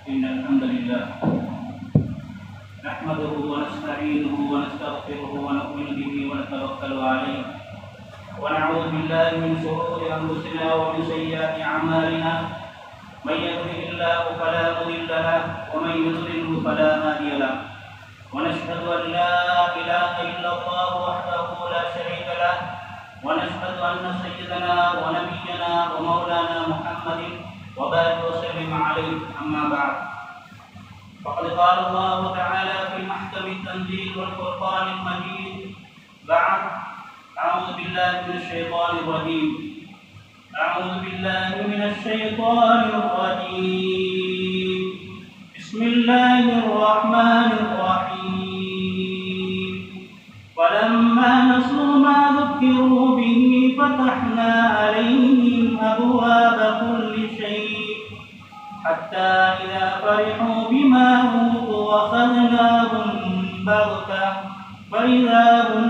إن الحمد لله نحمده ونستعينه ونستغفره ونؤمن به ونتوكل عليه ونعوذ بالله من شرور أنفسنا ومن سيئات أعمالنا من يهده الله فلا مضل له ومن يضلله فلا هادي له ونشهد أن لا إله إلا الله وحده لا شريك له ونشهد أن سيدنا ونبينا ومولانا محمد وبارك وسلم عليه. أما بعد فقد قال الله تعالى في محكم التنزيل والفرقان المجيد بعد أعوذ بالله من الشيطان الرجيم بسم الله الرحمن الرحيم ولما نسوا ما ذكروا به فتحنا عليهم أبواب كل شيء حتى إذا فرحوا بما أوتوا أخذناهم بغتة فإذا هم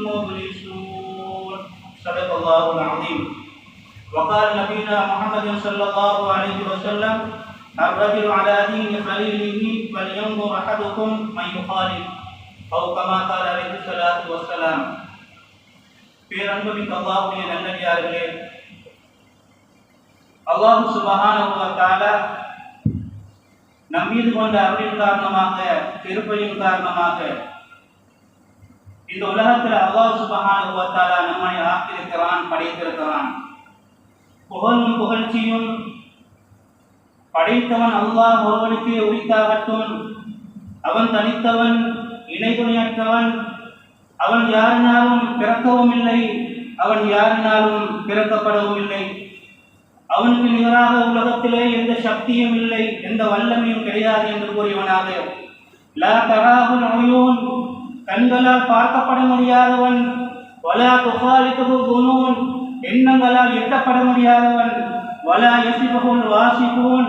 مبلسون. صدق الله العظيم. وقال نبينا محمد صلى الله عليه وسلم الرجل على دين خليله فلينظر أحدكم من يخالف أو كما قال عليه الصلاة والسلام. பேரன்புமிக்க அல்லாஹ்வுடைய நல்லடியார்களே, அல்லாஹ் சுப்ஹானஹு வ தஆலா நம் மீது கொண்ட அருளின் காரணமாக, கிருபையின் காரணமாக இந்த உலகத்தில் அல்லாஹ் சுப்ஹானஹு வ தஆலா நம்மை ஆக்கியிருக்கிறான், படைத்திருக்கிறான். புகழும் புகழ்ச்சியும் படைத்தவன் அல்லாஹ் ஒருவனுக்கே உரித்தாகட்டும். அவன் தனித்தவன், இணை துணையற்றவன். அவன் யாரினாலும் பிறக்கவும் இல்லை, அவன் யாரினாலும் பிறக்கப்படவும் இல்லை. அவனுக்கு நிகராக உலகத்திலே எந்த சக்தியும் இல்லை, எந்த வல்லமையும் கிடையாது என்று கூறியவனாக, லா தராஹுல் உயூன், கண்களால் பார்க்கப்பட முடியாதவன், வலா துகாலிதுஹு துனூன், எண்ணங்களால் எட்டப்பட முடியாதவன், வலா யசிபுல் வாசிபூன்,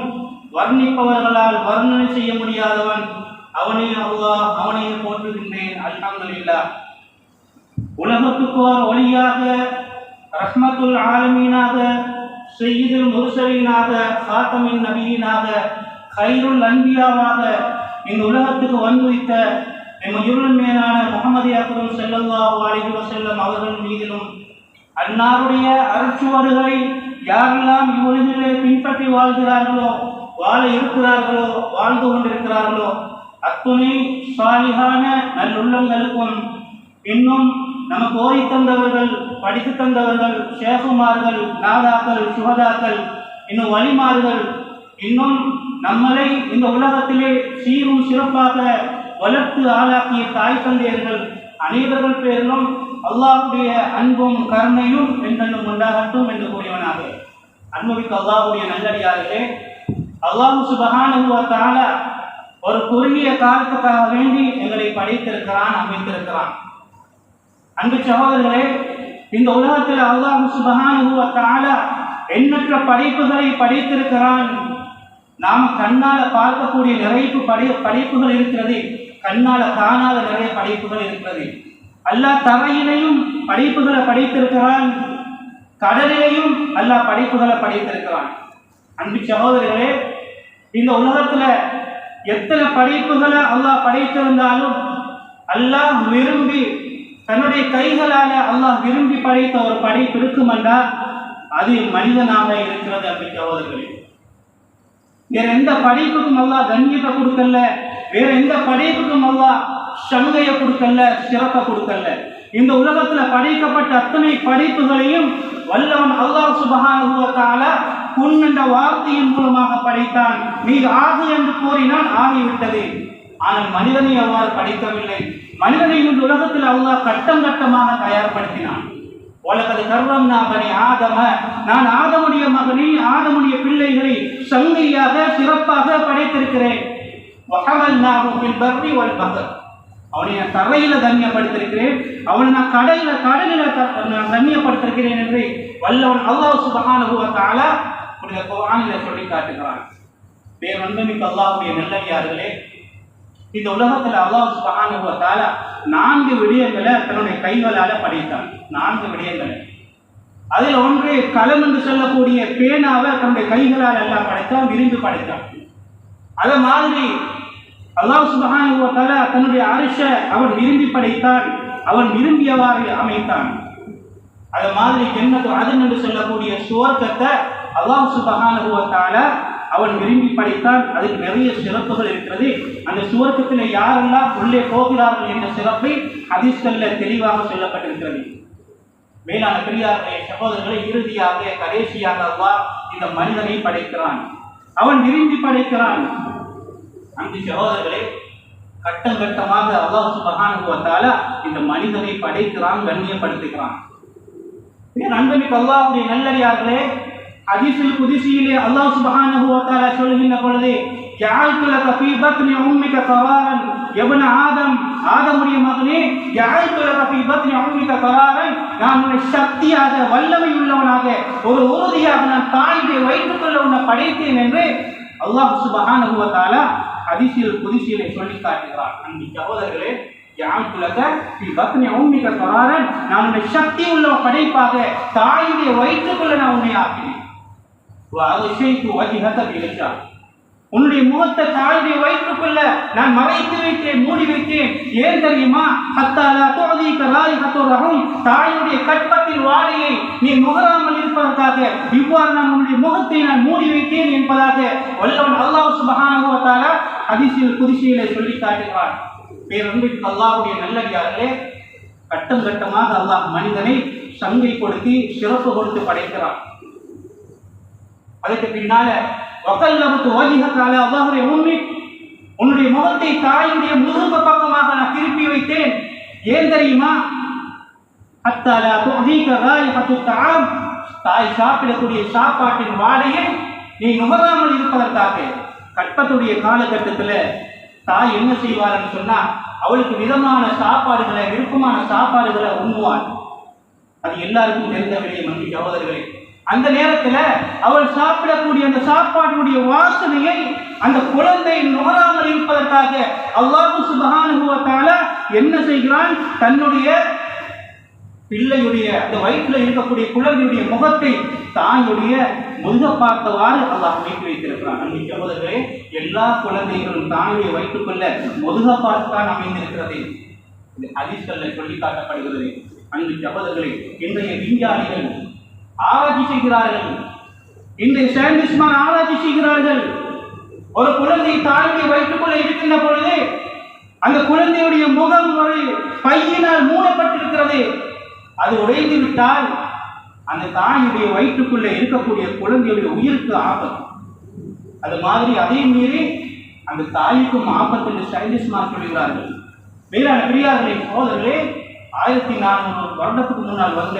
வர்ணிப்பவர்களால் வர்ணனை செய்ய முடியாதவன். அவனே அல்லாஹ், அவனையே போற்றுகின்றேன். அல்ஹம்துலில்லாஹ். உலகத்துக்கு ஒரு ஒளியாக, ரஹ்மத்துல் ஆலமீனாக, சய்யிதுல் முர்சலீனாக, காத்தமின் நபியினாக, கைருல் அன்பியாவாக இந்த உலகத்துக்கு வந்துவித்த எமது மேலான முஹம்மது அக்ரம் ஸல்லல்லாஹு அலைஹி வஸல்லம் அவர்கள் மீதிலும், அன்னாருடைய அருட்சுவடுகளை யாரெல்லாம் இவ்வுலகிலே பின்பற்றி வாழ்கிறார்களோ, வாழ இருக்கிறார்களோ, வாழ்ந்து கொண்டிருக்கிறார்களோ அத்துணை சாலிகான நல்லுள்ளங்களுக்கும், இன்னும் நமக்கு ஓதி தந்தவர்கள், படித்து தந்தவர்கள், ஷேகுமார்கள், நாதாக்கள், சுஹதாக்கள், இன்னும் வலிமார்கள், இன்னும் நம்மளை இந்த உலகத்திலே சீரும் சிறப்பாக வளர்த்து ஆளாக்கிய தாய் தந்தையர்கள் அனைவர்கள் பேரிலும் அல்லாஹ்வுடைய அன்பும் கருணையும் என்றென்றும் உண்டாகட்டும் என்று கூறியவனாக, அன்புமிக்க அல்லாஹ்வுடைய நல்லடியார்களே, அல்லாஹ் சுப்ஹானஹு வ தஆலா ஒரு குறுகிய காலத்துக்காக வேண்டி எங்களை படைத்திருக்கிறான், அமைத்திருக்கிறான். அன்பு சகோதரர்களே, இந்த உலகத்தில் அல்லாஹ் சுப்ஹானஹு வ தஆலா எண்ணற்ற படைப்புகளை படைத்திருக்கிறான். நாம் கண்ணால பார்க்கக்கூடிய நிறைய படைப்புகள் இருக்கிறது, கண்ணால காணாத நிறைய படைப்புகள் இருக்கிறது. அல்லாஹ் தரையிலையும் படைப்புகளை படைத்திருக்கிறான், கடலிலையும் அல்லாஹ் படைப்புகளை படைத்திருக்கிறான். அன்பு சகோதரர்களே, இந்த உலகத்துல எத்தனை படைப்புகளை அல்லாஹ் படைத்திருந்தாலும் அல்லாஹ் விரும்பி தன்னுடைய கைகளால அல்லாஹ் விரும்பி படைத்த ஒரு படைப்பு இருக்கும் என்றால் அது மனிதனாக இருக்கிறது. அன்பு சகோதரர்களே, வேற எந்த படைப்புக்கும் அல்லாஹ் கண்ணியத்தை கொடுக்கல, வேற எந்த படைப்புக்கும் அல்லாஹ் சங்கையை கொடுக்கல, சிறப்பை கொடுக்கல. இந்த உலகத்துல படைக்கப்பட்ட அத்தனை படைப்புகளையும் வல்லவன் அல்லாஹ் சுப்ஹானஹு வ தஆலா குன் என்ற வார்த்தையின் மூலமாக படைத்தான். நீ ஆகு என்று கூறினால் ஆகிவிட்டது. ஆனால் மனிதனை அவ்வாறு படைக்கவில்லை. மனிதனை இந்த உலகத்தில் அல்லாஹ் கட்டம் கட்டமாக தயார்படுத்தினான். உலகது கர்வம்னா பனி ஆதம, நான் ஆதமுடைய மகனை, ஆதமுடைய பிள்ளைகளை சங்கையாக சிறப்பாக படைத்திருக்கிறேன். வஹமல்நாஹு ஃபில் பர்ரி வல் பஹர், அவனை நான் தரையில கண்ணியப்படுத்திருக்கிறேன், அவனை நான் கடலில் நான் கண்ணியப்படுத்திருக்கிறேன் என்று வல்லவன் அல்லாஹ் சுப்ஹானஹு வ தஆலா புனித குர்ஆனில் சொல்லி காட்டுகிறான். பேரன்புமிக்க அல்லாஹ்வுடைய நல்லடியார்களே, இந்த உலகத்தில் அல்லாஹ் சுப்ஹானஹு வ தஆலா 4 விடயங்களை தன்னுடைய கைகளால படைத்தான். 4 விடயங்களை. அதில் ஒன்று கலம் என்று சொல்லக்கூடிய பேனாவை தன்னுடைய கைகளால் எல்லாம் படைத்தான், விரிந்து படைத்தான். அத மாதிரி அல்லாஹ் சுப்ஹானஹு வ தஆலா தன்னுடைய அர்ஷை அவன் விரும்பி படைத்தான், அவன் விரும்பியவாறு அமைத்தான். அத மாதிரி ஜன்னத்து அதன் என்று சொல்லக்கூடிய சுவர்க்கத்தை அல்லாஹ் சுப்ஹானஹு வ தஆலா அவன் விரும்பி படைத்தான். அதுக்கு நிறைய சிறப்புகள் இருக்கிறது. அந்த சுவர்க்கத்தில் யாரெல்லாம் உள்ளே போகிறார்கள் என்ற சிறப்பை ஹதீஸ்கள்ல தெளிவாக சொல்லப்பட்டிருக்கிறது. மேலான பெரியார்களே, சகோதரர்களை, இறுதியாக கடைசியாக அல்லாஹ் இந்த மனிதனை படைக்கிறான், அவன் விரும்பி படைக்கிறான். அங்கு சகோதரர்களே, கட்டம் கட்டமாக அல்லாஹ் சுப்ஹானஹு வ தஆலா இந்த மனிதனை படைக்கிறான், கண்ணியப்படுத்துகிறான். அன்புமிக்க அல்லாஹ்வுடைய நல்லடியார்களே, ஹதீஸுல் குத்ஸியிலே அல்லாஹ் சுப்ஹானஹு வ தஆலா சொல்கின்ற பொழுது, ஜஅல்து லக ஃபீ பத்னி உம்மிக கராரன் யப்ன ஆதம், ஆதமுடைய மகனே, ஜஅல்து லக ஃபீ பத்னி உம்மிக கராரன், நான் உன்னை சக்தியாக வல்லமை உள்ளவனாக ஒரு உறுதியாக நான் தாயுடைய வயிற்றுக்குள்ள உன்னை படைத்தேன் என்று அல்லாஹ் சுப்ஹானஹு வ தஆலா ஹதீஸுல் குத்ஸியிலே சொல்லி காட்டுகிறார். அன்பு சகோதரர்களே, ஜஅல்து லக ஃபீ பத்னி உம்மிக கராரன், நான் உன்னை சக்தி உள்ள படைப்பாக தாயுடைய வயிற்றுக்குள்ள நான் உன்னை ஆக்கினேன். உன்னுடைய முகத்தை தாயுடைய வயிற்றுக்குள்ள நான் மறைத்து வைத்தேன், மூடி வைத்தேன். ஏன் தெரியுமா? தாயுடைய கற்பத்தில் வாடையை நீ நுகராமல் இருப்பதற்காக இவ்வாறு நான் உன்னுடைய முகத்தை நான் மூடி வைத்தேன் என்பதாக வல்லவன் அல்லாஹ் சுப்ஹானஹு வ தஆலா ஹதீஸுல் குத்ஸியிலே சொல்லி காட்டுகிறான். பேரன்பிற்கு அல்லாஹ்வுடைய நல்லடியார்களே, கட்டம் கட்டமாக அல்லாஹ் மனிதனை சங்கை கொடுத்து சிறப்பு கொடுத்து படைக்கிறான். அதுக்கு பின்னால வகல்லமது வஜ்ஹக அலா ظهر உம்மி, உன்னுடைய முகத்தை தாயுடைய முதுகு பக்கமாக நான் திருப்பி வைத்தேன். ஏன் தெரியுமா? ஹத்தா லா துஹீக ராயிஹத்து தஆம், தாய் சாப்பிடக்கூடிய சாப்பாட்டின் வாடையை நீ நுகராமல் இருப்பதற்காக. கற்பத்துடைய காலகட்டத்தில் தாய் என்ன செய்வார்னு சொன்னா, அவளுக்கு விதமான சாப்பாடுகளை, விருப்பமான சாப்பாடுகளை உண்ணுவாள். அது எல்லாருக்கும் தெரிந்த விடயம். அன்பு சகோதரர்களே, அந்த நேரத்தில் அவள் சாப்பிடக்கூடிய அந்த சாப்பாடுடைய வாசனையை அந்த குழந்தை நுகராமல் இருப்பதற்காக அல்லாஹ் சுப்ஹானஹு வ தஆலா என்ன செய்கிறான்? தன்னுடைய பிள்ளையுடைய அந்த வயிற்றில் இருக்கக்கூடிய குழந்தையுடைய முகத்தை தாயுடைய முதுக பார்த்தவாறு அல்லாஹ் மீட்டு வைத்திருக்கிறான். அன்பு சகோதரர்களே, எல்லா குழந்தைகளும் தாயுடைய வயிற்றுக்குள்ள முதுக பார்த்தான் அமைந்திருக்கிறது. இது ஹதீஸ்கள்ல சொல்லி காட்டப்படுகிறது. அன்பு சகோதரர்களே, இன்றைய விஞ்ஞானிகள் ஆராய்ச்சி செய்கிறார்கள், இன்றைய சயின்டிஸ்ட்மான் ஆராய்ச்சி செய்கிறார்கள். ஒரு குழந்தை தாயுடைய வயிற்றுக்குள்ள இருக்கின்ற பொழுது அந்த குழந்தையுடைய முகம் ஒரு பையினால் மூடப்பட்டிருக்கிறது. அது உடைந்து விட்டால் அந்த தாயுடைய வயிற்றுக்குள்ளே இருக்கக்கூடிய குழந்தையுடைய உயிருக்கு ஆபத்து. அது மாதிரி அதே மீறி அந்த தாய்க்கும் ஆபத்து என்று சயின்டிஸ்ட்மான் சொல்கிறார்கள். மேலான பெரியார்களே, சகோதரர்களே, 1400 வருடத்துக்கு முன்னால் வந்த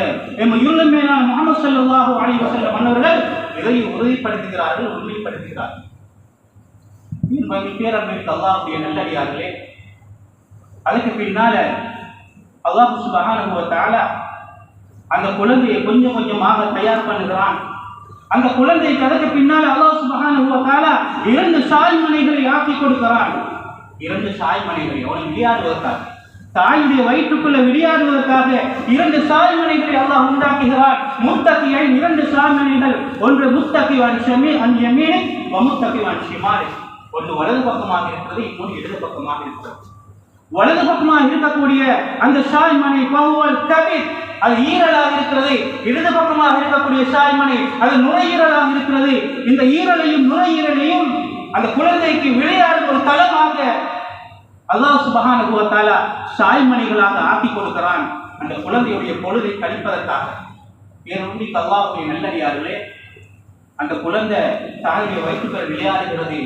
மேலான முஹம்மது ஸல்லல்லாஹு அலைஹி வஸல்லம் மன்னர்கள் இதை உறுதிப்படுத்துகிறார்கள், உண்மைப்படுத்துகிறார்கள். பேரன்பிற்கு அல்லாஹ்வுடைய நல்லடியார்களே, அதுக்கு பின்னால அல்லாஹ் சுப்ஹானஹு வ தஆலா அந்த குழந்தையை கொஞ்சம் கொஞ்சமாக தயார் பண்ணுகிறான். அந்த குழந்தைக்கு அதுக்கு பின்னால் அல்லாஹ் சுப்ஹானஹு வ தஆலா 2 சாய்மனைகளை ஆக்கி கொடுக்கிறான். 2 சாய்மனைகளை அவன் விளையாடுவதற்காக, தாயுடைய வயிற்றுக்குள்ள விளையாடுவதற்காக 2 சாய்மனைகளை அல்லாஹ் உண்டாக்குகிறான். முத்தகியை 2 சாய்மனைகள், ஒன்று முத்தகிவான் யமீனி வ முத்தகிவான் ஷிமாலி. ஒன்று வலது பக்கமாக இருக்கிறது, இன்னொன்று இடது பக்கமாக இருக்கிறது. வலது பக்கமாக இருக்கக்கூடிய அந்த சாய்மனை பஹுவல் கபீர், அது ஈரலாக இருக்கிறது. இடது பக்கமாக இருக்கக்கூடிய சாய்மனை அது நுரையீரலாக இருக்கிறது. இந்த ஈரலையும் நுரையீரலையும் அந்த குழந்தைக்கு விளையாடும் ஒரு தளமாக அல்லாஹ் சுப்ஹானஹு வ தஆலா சாய்மனைகளாக ஆக்கி கொடுக்கிறான், அந்த குழந்தையுடைய பொழுதை கழிப்பதற்காக. பேரன்பிற்கு அல்லாஹ்வுடைய நல்லடியார்களே, அந்த குழந்தை தாயுடைய வயிற்றுக்குள் விளையாடுகிறது.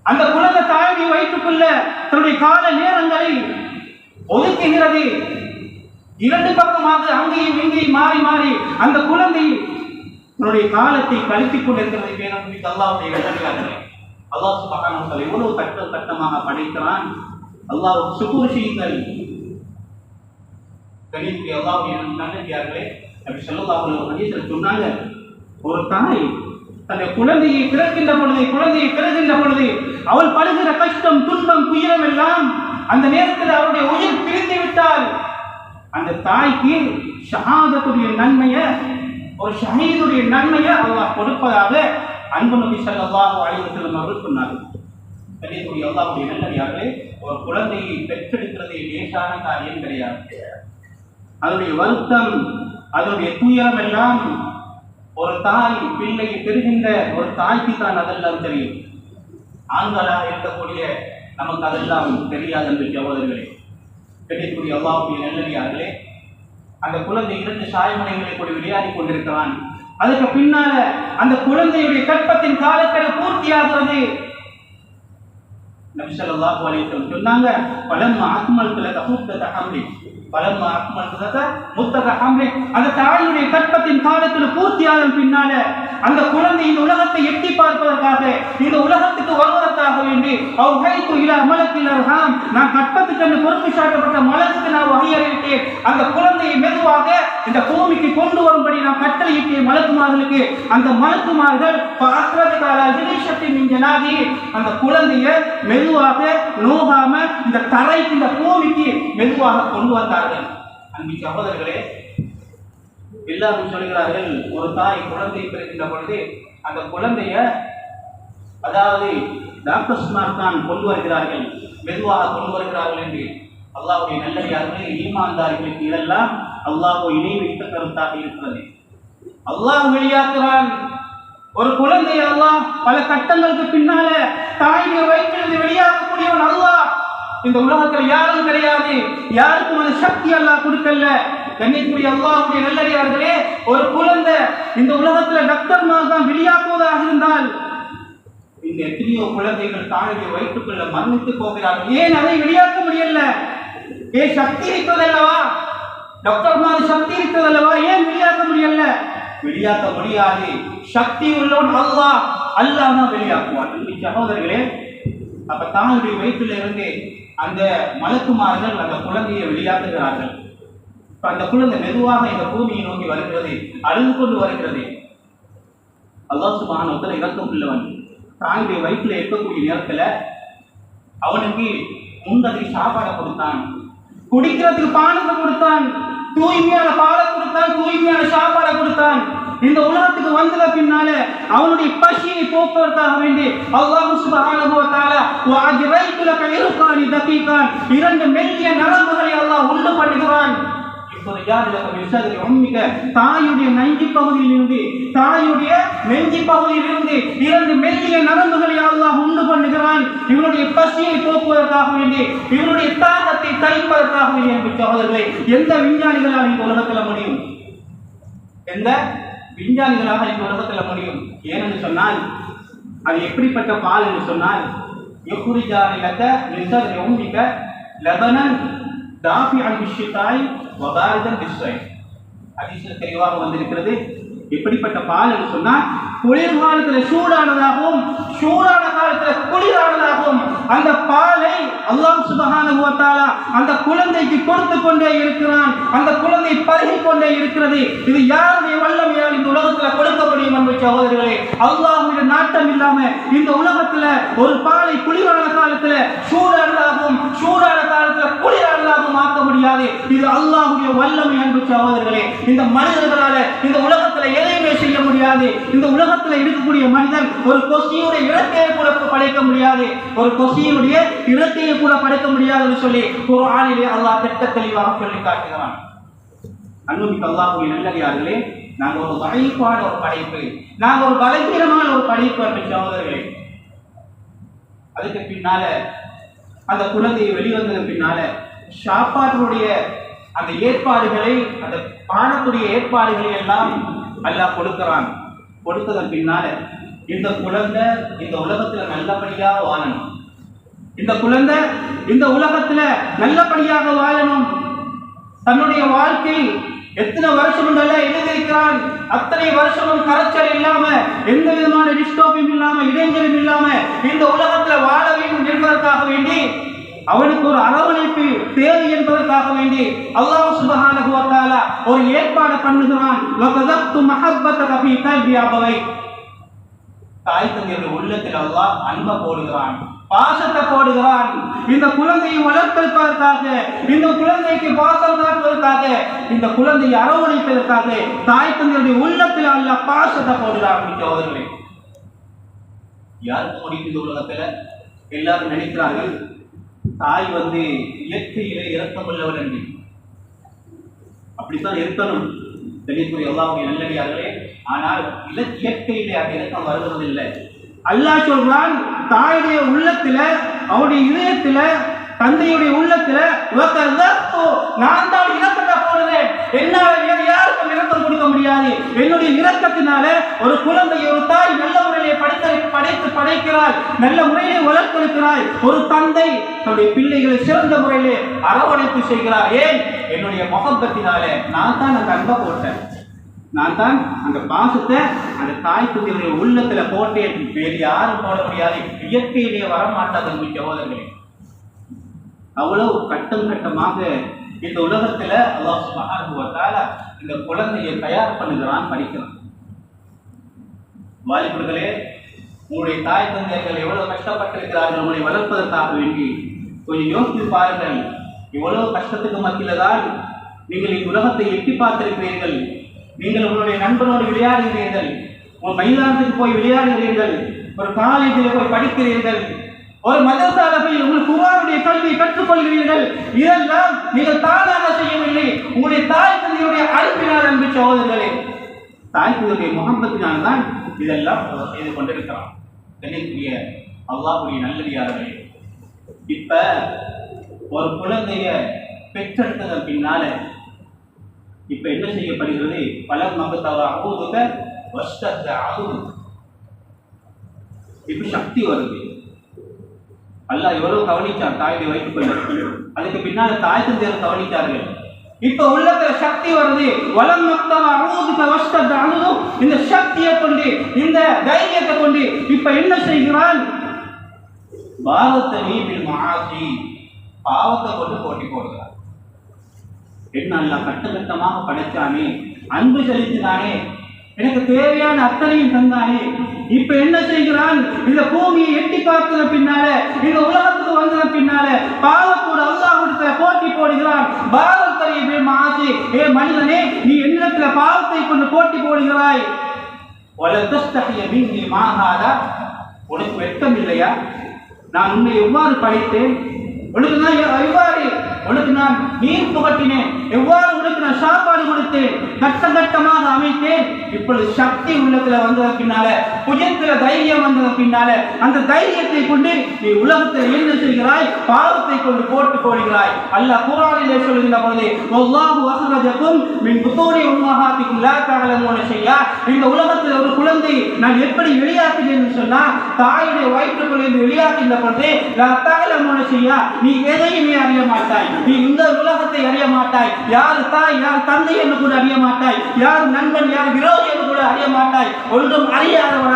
அந்த குழந்தை தாயுடைய வயிற்றுக்குள்ள தன்னுடைய கால நேரங்களை ஒதுக்குகிறது. 2 பக்கமாக அங்கேயும் இங்கேயும் மாறி மாறி அந்த குழந்தை தன்னுடைய காலத்தை கழித்துக் கொண்டிருக்கிறது. பேரன்பிற்கு அல்லாஹ்வுடைய நல்லடியார்களே, அல்லாஹ் சுப்ஹானஹு வ தஆலா எவ்வளவு கட்டமாக படைக்கிறான். அல்லாஹ் சுக்ர் செய்யுங்கள். கணிப்பு அல்லாஹ்வுடைய நல்லடியார்களே, நபி ஸல்லல்லாஹு அலைஹி வஸல்லம் சொன்னாங்க, ஒரு தாய் தன்னுடைய குழந்தையை பிறக்கின்ற பொழுது அவள் படுகிற கஷ்டம், துன்பம், துயரம் எல்லாம் அந்த நேரத்தில் அவருடைய உயிர் பிரிந்து விட்டால் அந்த தாய்க்கு ஷஹாதத்துடைய நன்மையை, ஒரு ஷஹீதுடைய நன்மையை அல்லாஹ் கொடுப்பதாக அன்பு நபி ஸல்லல்லாஹு அலைஹி வஸல்லம் அவர்கள் சொன்னார்கள். கண்ணியத்துக்குரிய அல்லாஹ்வுடைய நல்லடியார்களே, ஒரு குழந்தையை பெற்றெடுக்கிறது லேசான காரியம் கிடையாது. அதனுடைய வருத்தம், அதனுடைய துயரம் எல்லாம் ஒரு தாய் பிள்ளையை பெறுகின்ற ஒரு தாய்க்கு தான் அதெல்லாம் தெரியும். ஆண்களாக இருக்கக்கூடிய நமக்கு அதெல்லாம் தெரியாது என்று சகோதரர்களே. கண்ணியத்துக்குரிய அல்லாஹ்வுடைய நல்லடியார்களே, அந்த குழந்தை 2 சாயமனைகளை கூட விளையாடி கொண்டிருக்கிறான். அதுக்கு பின்னால அந்த குழந்தையுடைய கற்பத்தின் காலக்கெடு பூர்த்தியாகிறது. நபி ஸல்லல்லாஹு அலைஹி வஸல்லம் சொன்னாங்க, பலம்மா அக்மல்து லக முத்தத ஹம்லி, பலம்மா அக்மல்து லக முத்தத ஹம்லி. அந்த தாயுடைய கற்பத்தின் காலத்தில் பூர்த்தியான பின்னால அந்த குழந்தை இந்த உலகத்தை எட்டி பார்ப்பதற்காக, இந்த உலகத்துக்கு வருவதற்காக வேண்டி அவ்ஹைது இலா மலக்கில் அர்ஹாம், நான் கற்பத்துக்கு பொறுப்பு சாட்டப்பட்ட மலக்குக்கு நான் வகையறிவிட்டேன். அந்த குழந்தையை மெதுவாக இந்த பூமிக்கு கொண்டு வரும்படி நான் கட்டளையிட்டேன் மலக்குமார்களுக்கு. அந்த மலக்குமார்கள் அந்த குழந்தையை மெதுவாக நோகாம இந்த தரைக்கு, இந்த பூமிக்கு மெதுவாக கொண்டு வந்தார்கள். அன்பு சகோதரர்களே, எல்லாரும் சொல்கிறார்கள், ஒரு தாய் குழந்தை பிறக்கின்ற பொழுது அந்த குழந்தைய அதாவது டாக்டர்ஸ்மார் தான் கொண்டு வருகிறார்கள், மெதுவாக கொண்டு வருகிறார்கள் என்று. அல்லாஹ்வுடைய நல்லடியார்களே, ஈமான்தார்களுக்கு இதெல்லாம் அல்லாஹ் இணை வைத்த கருத்தாக இருக்கிறது. அல்லாஹ் வெளியாக்குறான் ஒரு குழந்தை. அல்லாஹ் பல கட்டங்களுக்கு பின்னால தாயுடைய வயிற்றிலிருந்து வெளியாகக்கூடியவன் அல்லாஹ். இந்த உலகத்தில் யாரும் கிடையாது, யாருக்கும் அந்த சக்தி அல்லாஹ் கொடுக்கல. கண்ணியத்துக்குரிய அல்லாஹ்வுடைய நல்லடியார்களே, ஒரு குழந்தை இந்த உலகத்துல டாக்டர்மார் தான் வெளியாக்குவதாக இருந்தால் இந்த எத்தனையோ குழந்தைகள் தாயுடைய வயிற்றுக்குள்ள மரணித்து போகிறார்கள். ஏன் அதை வெளியாக்க முடியல? சக்தி இருக்கிறதல்லவா, டாக்டர்மார் சக்தி இருக்கிறதல்லவா, ஏன் வெளியாக்க முடியல? வெளியாக்க முடியாது. சக்தி உள்ளவன் அல்லாஹ், அல்லாஹ் தான் வெளியாக்குவான். சகோதரர்களே, அப்ப தாயுடைய வயிற்றில் இருந்து அந்த மலக்குமார்கள் அந்த குழந்தையை வெளியாக்குகிறார்கள். அந்த குழந்தை மெதுவாக இந்த பூமியை நோக்கி வருகிறது, அழுது கொண்டு வருகிறது. அல்லாஹ் சுப்ஹானஹு வ தஆலா இரக்கம் உள்ளவன். தாயுடைய வயிற்றில் இருக்கக்கூடிய நேரத்துல அவனுக்கு முன்னதை சாப்பாடை கொடுத்தான், குடிக்கிறதுக்கு பானத்தை கொடுத்தான், தூய்மையான பாலை கொடுத்தான், தூய்மையான சாப்பாடை கொடுத்தான். இந்த உலகத்துக்கு வந்தத பின்னால அவனுடைய பசியை போக்குவதற்காக வேண்டி அல்லாஹ் சுப்ஹானஹு வ தஆலா வஅஜரைது லக இர்கானி தகீகான், 2 மெல்லிய நரம்புகளை அல்லாஹ் உண்டு பண்ணுகிறான். தாயுடைய நெஞ்சி பகுதியிலிருந்து, தாயுடைய நெஞ்சி பகுதியிலிருந்து 2 மெல்லிய நரம்புகளை அல்லாஹ் உண்டு பண்ணுகிறான். இவனுடைய பசியை போக்குவதற்காக வேண்டி, இவனுடைய தாகத்தை தணிப்பதற்காக வேண்டி. என்று சகோதரர்களே, எந்த விஞ்ஞானிகளால் இந்த உலகத்தில் முடியும்? எந்த விஞ்ஞானிகளாக இந்த உலகத்தில் முடியும்? ஏனென்று சொன்னால், அது எப்படிப்பட்ட பால் என்று சொன்னால், தெளிவாக வந்திருக்கிறது. எப்படிப்பட்ட பால் என்று சொன்னால், குளிர்காலத்தில் சூடானதாகவும் சூடான காலத்தில் குளிரானதாகவும் அந்த பாலை அல்லாஹ் சுப்ஹானஹு வ தஆலா அந்த குழந்தைக்கு கொடுத்து கொண்டே இருக்கிறான். அந்த குழந்தை பருகிக் கொண்டே இருக்கிறது. இது யாருடைய வல்லமையால் இந்த உலகத்தில் கொடுக்க முடியும் என்று சகோதரர்களே? அல்லாஹ்வுடைய நாட்டம் இல்லாம இந்த உலகத்தில் ஒரு பாலை குளிரான காலத்தில் சூடானதாகவும் சூடான காலத்தில் குளிரானதாகவும் ஆக்க முடியாது. இது அல்லாஹ்வுடைய வல்லமை என்று சகோதரர்களே. இந்த மனிதர்களால இந்த உலகத்தில் எதையுமே செய்ய முடியாது. இந்த உலகத்தில் இருக்கக்கூடிய மனிதன் ஒரு கொசியுடைய இறக்கையை கூட படைக்க முடியாது, ஒரு கொசியுடைய இறக்கையை கூட படைக்க முடியாது என்று சொல்லி குர்ஆனிலே அல்லாஹ் திட்ட தெளிவாக சொல்லி காட்டுகிறான். அன்புமிக்க அல்லாஹ்வுடைய நல்லடியார்களே, நாங்கள் ஒரு படைப்பான ஒரு படைப்பு, நாங்கள் ஒரு பலவீனமான ஒரு படைப்பு என்று சகோதரர்களே. அதுக்கு பின்னால அந்த குழந்தையை வெளிவந்ததன் பின்னால சாப்பாட்டுடைய அந்த ஏற்பாடுகளை, அந்த பானத்துடைய ஏற்பாடுகளை எல்லாம் அல்லாஹ் கொடுக்கிறான். கொடுத்ததன் பின்னால இந்த குழந்தை இந்த உலகத்துல நல்லபடியாக வாழணும், இந்த குழந்தை இந்த உலகத்துல நல்லபடியாக வாழணும். தன்னுடைய வாழ்க்கை எத்தனை வருஷம் எழுதியிருக்கிறான், அத்தனை வருஷமும் கரைச்சல் இல்லாம, எந்த விதமான டிஸ்டர்பும் இல்லாம, இடைஞ்சலும் இல்லாம இந்த உலகத்துல வாழ வேண்டும் என்பதற்காக வேண்டி, அவனுக்கு ஒரு அரவணைப்பு தேவை என்பதற்காக வேண்டி அல்லாஹ் சுப்ஹானஹு வ தஆலா ஒரு ஏற்பாடு பண்ணுகிறான். வகதத்து மஹப்பத ஃபீ கல்பி அபவை, தாய் தந்தையுடைய உள்ளத்தில் அல்லாஹ் அன்பை போடுகிறான், பாசத்தை போடுகிறான். இந்த குழந்தையை வளர்ப்பதற்காக, இந்த குழந்தைக்கு பாசம் காட்டுவதற்காக, இந்த குழந்தையை அரவணைப்பதற்காக தாய் தந்தையுடைய உள்ளத்தில் அல்லாஹ் பாசத்தை போடுகிறான். சகோதரர்களே, யாருக்கு முடியும் இந்த உலகத்துல? எல்லாரும் நினைக்கிறார்கள் தாய் இயற்கையிலே இரக்கமுள்ளவள் என்று. அப்படித்தான் இருக்கணும் தெளிவுக்குரிய அல்லாஹ்வுடைய நல்லடியார்களே. ஆனால் இயற்கையிலே அந்த இரக்கம் வருவதில்லை. அல்லாஹ் சொல்றான், தாயுடைய உள்ளத்துல, அவருடைய இதயத்துல, தந்தையுடைய உள்ளத்துல நான் தான் இரக்கத்தை போடுறேன். என்னால வேறு யாருக்கும் இரக்கம் கொடுக்க முடியாது. என்னுடைய இரக்கத்தினால ஒரு குழந்தை, ஒரு தாய் நல்ல முறையிலே படைக்கிறாள், நல்ல முறையிலே வளர்த்திருக்கிறாள். ஒரு தந்தை தன்னுடைய பிள்ளைகளை சிறந்த முறையிலே அரவணைப்பு செய்கிறார். ஏன்? என்னுடைய முகப்பத்தினால நான் தான் அந்த அன்பை போட்டேன், நான் தான் அந்த பாசத்தை அந்த தாய் தந்தையுடைய உள்ளத்துல போட்டேன். வேறு யாரும் போட முடியாது. இயற்கையிலே வரமாட்டாத சகோதரர்களே. அவ்வளவு கட்டம் கட்டமாக இந்த உலகத்துல அல்லாஹ் சுப்ஹானஹு வ தஆலா இந்த குழந்தையை தயார் பண்ணுகிறான், படிக்கிறான். வாலிபர்களே, உங்களுடைய தாய் தந்தையர்கள் எவ்வளவு கஷ்டப்பட்டிருக்கிறார்கள் உங்களை வளர்ப்பதற்காக வேண்டி. கொஞ்சம் யோசித்து பாருங்கள். இவ்வளவு கஷ்டத்துக்கு மத்தியில தான் நீங்கள் இந்த உலகத்தை எட்டி பார்த்திருக்கிறீர்கள். நீங்கள் உங்களுடைய நண்பனோடு விளையாடுகிறீர்கள், உங்கள் மைதானத்துக்கு போய் விளையாடுகிறீர்கள், ஒரு காலேஜில் போய் படிக்கிறீர்கள், ஒரு மதரசால போய் உங்களுக்கு குர்ஆனுடைய கல்வியை கற்றுக்கொள்கிறீர்கள். இதெல்லாம் நீங்கள் தானாக செய்யவில்லை, உங்களுடைய தாய் தந்தையுடைய அழைப்பினால். அன்பு சகோதரர்களே, தாய் தந்தையுடைய முகம்பத்தினால் தான் இதெல்லாம் செய்து கொண்டிருக்கிறான். தெரியக்கூடிய அல்லாஹ்வுடைய நல்லடியார்களே, இப்ப ஒரு குழந்தைய பெற்றெடுத்ததன் பின்னால இப்ப என்ன செய்யப்படுகிறது? பலம் மகத்தாவ அகூதுக வஷ்டத்த அகூது. இப்ப சக்தி வருது. அல்லாஹ் எவ்வளவு கவனிச்சார் தாயுடைய வயிற்றுக்குள்ள. அதுக்கு பின்னால தாய் தந்தையர் கவனிச்சார்கள். இப்ப உள்ளத்துல சக்தி வருது. வலம் மகத்தாவ அகூதுக வஷ்டத்த அகூது. இந்த சக்தியை கொண்டு, இந்த தைரியத்தை கொண்டு இப்ப என்ன செய்கிறான்? பாரத்தனி பில் மஆசி, பாவத்தை கொண்டு போட்டி போடுகிறார். என்ன அல்லாஹ் கட்டமாக படைச்சானே, அன்பு செலுத்தினானே, எனக்கு தேவையான அத்தனையும் தந்தானே. இப்ப என்ன செய்கிறான்? இந்த பூமியை எட்டி பார்த்தத பின்னால, இந்த உலகத்துக்கு வந்தத பின்னால பாவத்தோடு அல்லாஹ்விடத்துல போட்டி போடுகிறான். பாரத்தனி பில் மஆசி, ஏ மனிதனே, நீ என்னிடத்துல பாவத்தை கொண்டு போட்டி போடுகிறாய். வல தஸ்தஹிய மின்னி மா ஹாதா, உனக்கு வெட்கம் இல்லையா? நான் உன்னை எவ்வாறு படைத்தேன்? உனக்கு நான் நீர் புகட்டினேன், எவ்வாறு உனக்கு நான் சாப்பாடு கொடுத்தேன், கட்டமாக அமைத்தேன். இப்பொழுது சக்தி உள்ளத்துல வந்ததன் பின்னால, புஜத்துல தைரியம் வந்ததன் பின்னால, அந்த தைரியத்தை கொண்டு நீ உலகத்தில் என்ன செய்கிறாய்? பாவத்தை கொண்டு போட்டு போடுகிறாய். அல்லாஹ் குர்ஆனிலே சொல்லுகின்ற பொழுது, வல்லாஹு அஹ்ரஜகும் மின் புத்தூரி உம்மஹாத்திக்கும் லா தஅலமூன ஷையா. இந்த உலகத்தில் ஒரு குழந்தை நான் எப்படி வெளியாக்கினேன்னு சொன்னா, தாயுடைய வயிற்றுக்குள்ளே வெளியாக்கின்ற பொழுது லா தஅலமூன ஷையா, நீ எதையுமே அறிய மாட்டாய், நீ இந்த உலகத்தை அறிய மாட்டாய், யார் தாய் யார் தந்தை என்று கூட அறிய மாட்டாய், யார் நண்பன் யார் விரோதி என்று கூட அறிய மாட்டாய், ஒன்றும் அறியாதவராக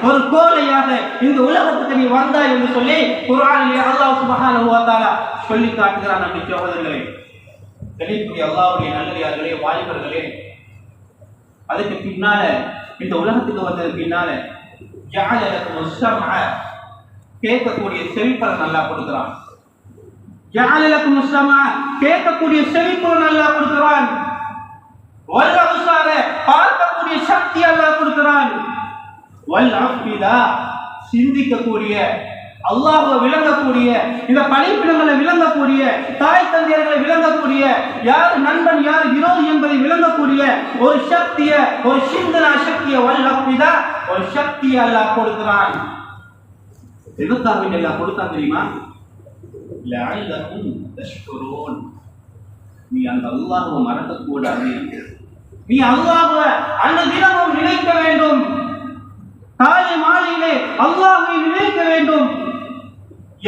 ஒரு கோழையாக இந்த உலகத்துக்கு நீ வந்தாய் என்று சொல்லி குர்ஆனிலே அல்லாஹ் சுப்ஹானஹு வ தஆலா சொல்லி காட்டுகிறான். நபி சகோதரர்களே, தெளிவுடைய அல்லாஹ்வுடைய நல்லடியார்களே, வாலிபர்களே, அதுக்கு பின்னால இந்த உலகத்துக்கு வந்ததுக்கு பின்னால ஜஅல லக்கும் ஸம்அ, கேட்கக்கூடிய செவிப்பறை நல்லா கொடுக்கிறான். ஜஅல லக்கும் ஸம்அ, கேட்கக்கூடிய செவிப்பறை நல்லா கொடுக்கிறான். வல் அப்சார, பார்க்கக்கூடிய சக்தி அல்லாஹ் கொடுக்கிறான். வல் அஃபிதா, சிந்திக்கக்கூடிய, அல்லாஹ்வை விளங்கக்கூடிய, இந்த படைப்பினங்களை விளங்கக்கூடிய, தாய் தந்தையர்களை விளங்கக்கூடிய, யார் நண்பன் யார் விரோதி என்பதை விளங்கக்கூடிய ஒரு சக்திய, ஒரு சிந்தனா சக்திய, வல் அஃபிதா, ஒரு சக்தியை அல்லாஹ் கொடுக்கிறான். எதுக்காக அல்லாஹ் கொடுத்தான் தெரியுமா? லஅல்லகும் தஷ்குரூன், நீ அந்த அல்லாஹ்வை மறக்க கூடாது, நீ அல்லாஹ்வை அந்த தினமும் நினைக்க வேண்டும், காலை மாலையிலே அல்லாஹ்வை நினைக்க வேண்டும்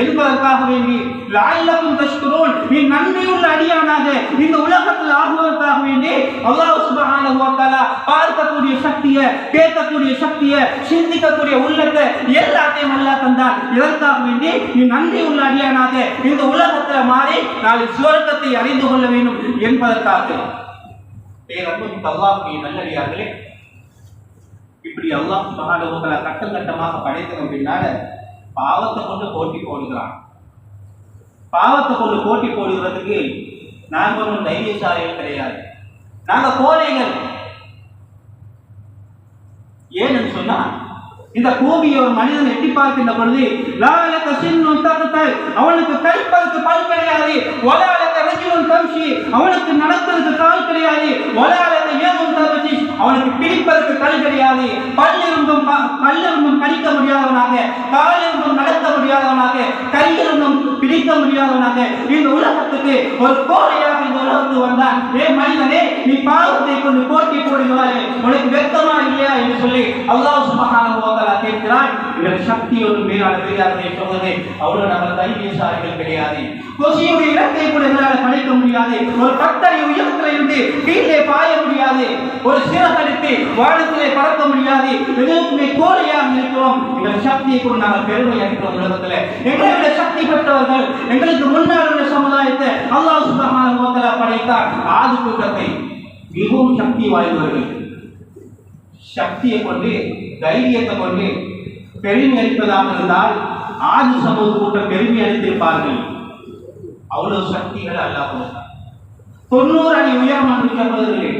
என்பதற்காக வேண்டி லஅல்லகும் தஷ்குரூன், நீ நன்றியுள்ள அடியானாக இந்த உலகத்தில் ஆகுவதற்காக வேண்டி அல்லாஹ் சுப்ஹானஹு வ தஆலா பார்க்கக்கூடிய சக்தியை, கேட்கக்கூடிய சக்தியை, சிந்திக்கக்கூடிய உள்ளத்தை எல்லாத்தையும் அல்லாஹ் தந்தான். இதற்காக வேண்டி நீ நன்றியுள்ள அடியானாக இந்த உலகத்தில் மாறி நாளை சுவர்க்கத்தை அறிந்து கொள்ள வேண்டும் என்பதற்காக. பேரன்புமிக்க அல்லாஹ்வுடைய நல்லடியார்களே, இப்படி அல்லாஹ் சுப்ஹானஹு வ தஆலா கட்டம் கட்டமாக படைத்ததன் பின்னால பாவத்தை கொண்டு போட்டி போடுகிறான். பாவத்தை கொண்டு போட்டி போடுகிறதுக்கு நாங்கள் ஒன்றும் தைரியசாலிகள் கிடையாது, நாங்கள் கோழைகள். ஏன்னு சொன்னா இந்த பூமியை ஒரு மனிதன் எட்டி பார்க்கின்ற பொழுது அவனுக்கு கழிப்பதற்கு பல் கிடையாது, அவனுக்கு நடப்பதற்கு கால் கிடையாது, அவனுக்கு பிடிப்பதற்கு கல் கிடையாது, பல்லிருந்தும் கடிக்க முடியாதவனாக, காலிருந்தும் நடக்க முடியாதவனாக, கையிலிருந்தும் பிடிக்க முடியாதவனாக இந்த உலகத்துக்கு ஒரு கோழையாக இந்த உலகத்துக்கு வந்தான். மனிதனே, நீ பாவத்தை கொண்டு போட்டி போடுகிறாய், உனக்கு வெட்கமா இல்லையா என்று சொல்லி அல்லாஹ் சுப்ஹானஹு வ தஆலா கேட்கிறான். இவர் சக்தி ஒரு மேலான பெரியாரை சொல்வதே அவ்வளவு நம்ம தைரியசாலிகள் கிடையாது. கொசியுடைய இலக்கை கூட எங்களால் படைக்க முடியாது. ஒரு கட்டளை உயரத்தில் இருந்து கீழே பாய முடியாது. ஒரு சிறகடித்து வானத்திலே பறக்க முடியாது. எதுவுமே கோழையாக இருக்கிறோம். எங்கள் சக்தியை கூட நாங்கள் பெருமை அளிக்கிறோம். உலகத்தில் எங்களை விட சக்தி பெற்றவர்கள், எங்களுக்கு முன்னால் உள்ள சமுதாயத்தை அல்லாஹ் சுப்ஹானஹு வ தஆலா படைத்தார். ஆதி கூட்டத்தை மிகவும் சக்தி வாய்ந்தவர்கள். சக்தியை கொண்டு, தைரியத்தை கொண்டு பெருமை அளிப்பதாக இருந்தால் ஆதி சமூக கூட்டம் பெருமை அளித்திருப்பார்கள். அவ்வளவு சக்திகள் அல்லாஹ் கொடுத்தார். 90 அடி உயரம் என்று சொல்வதில்லை.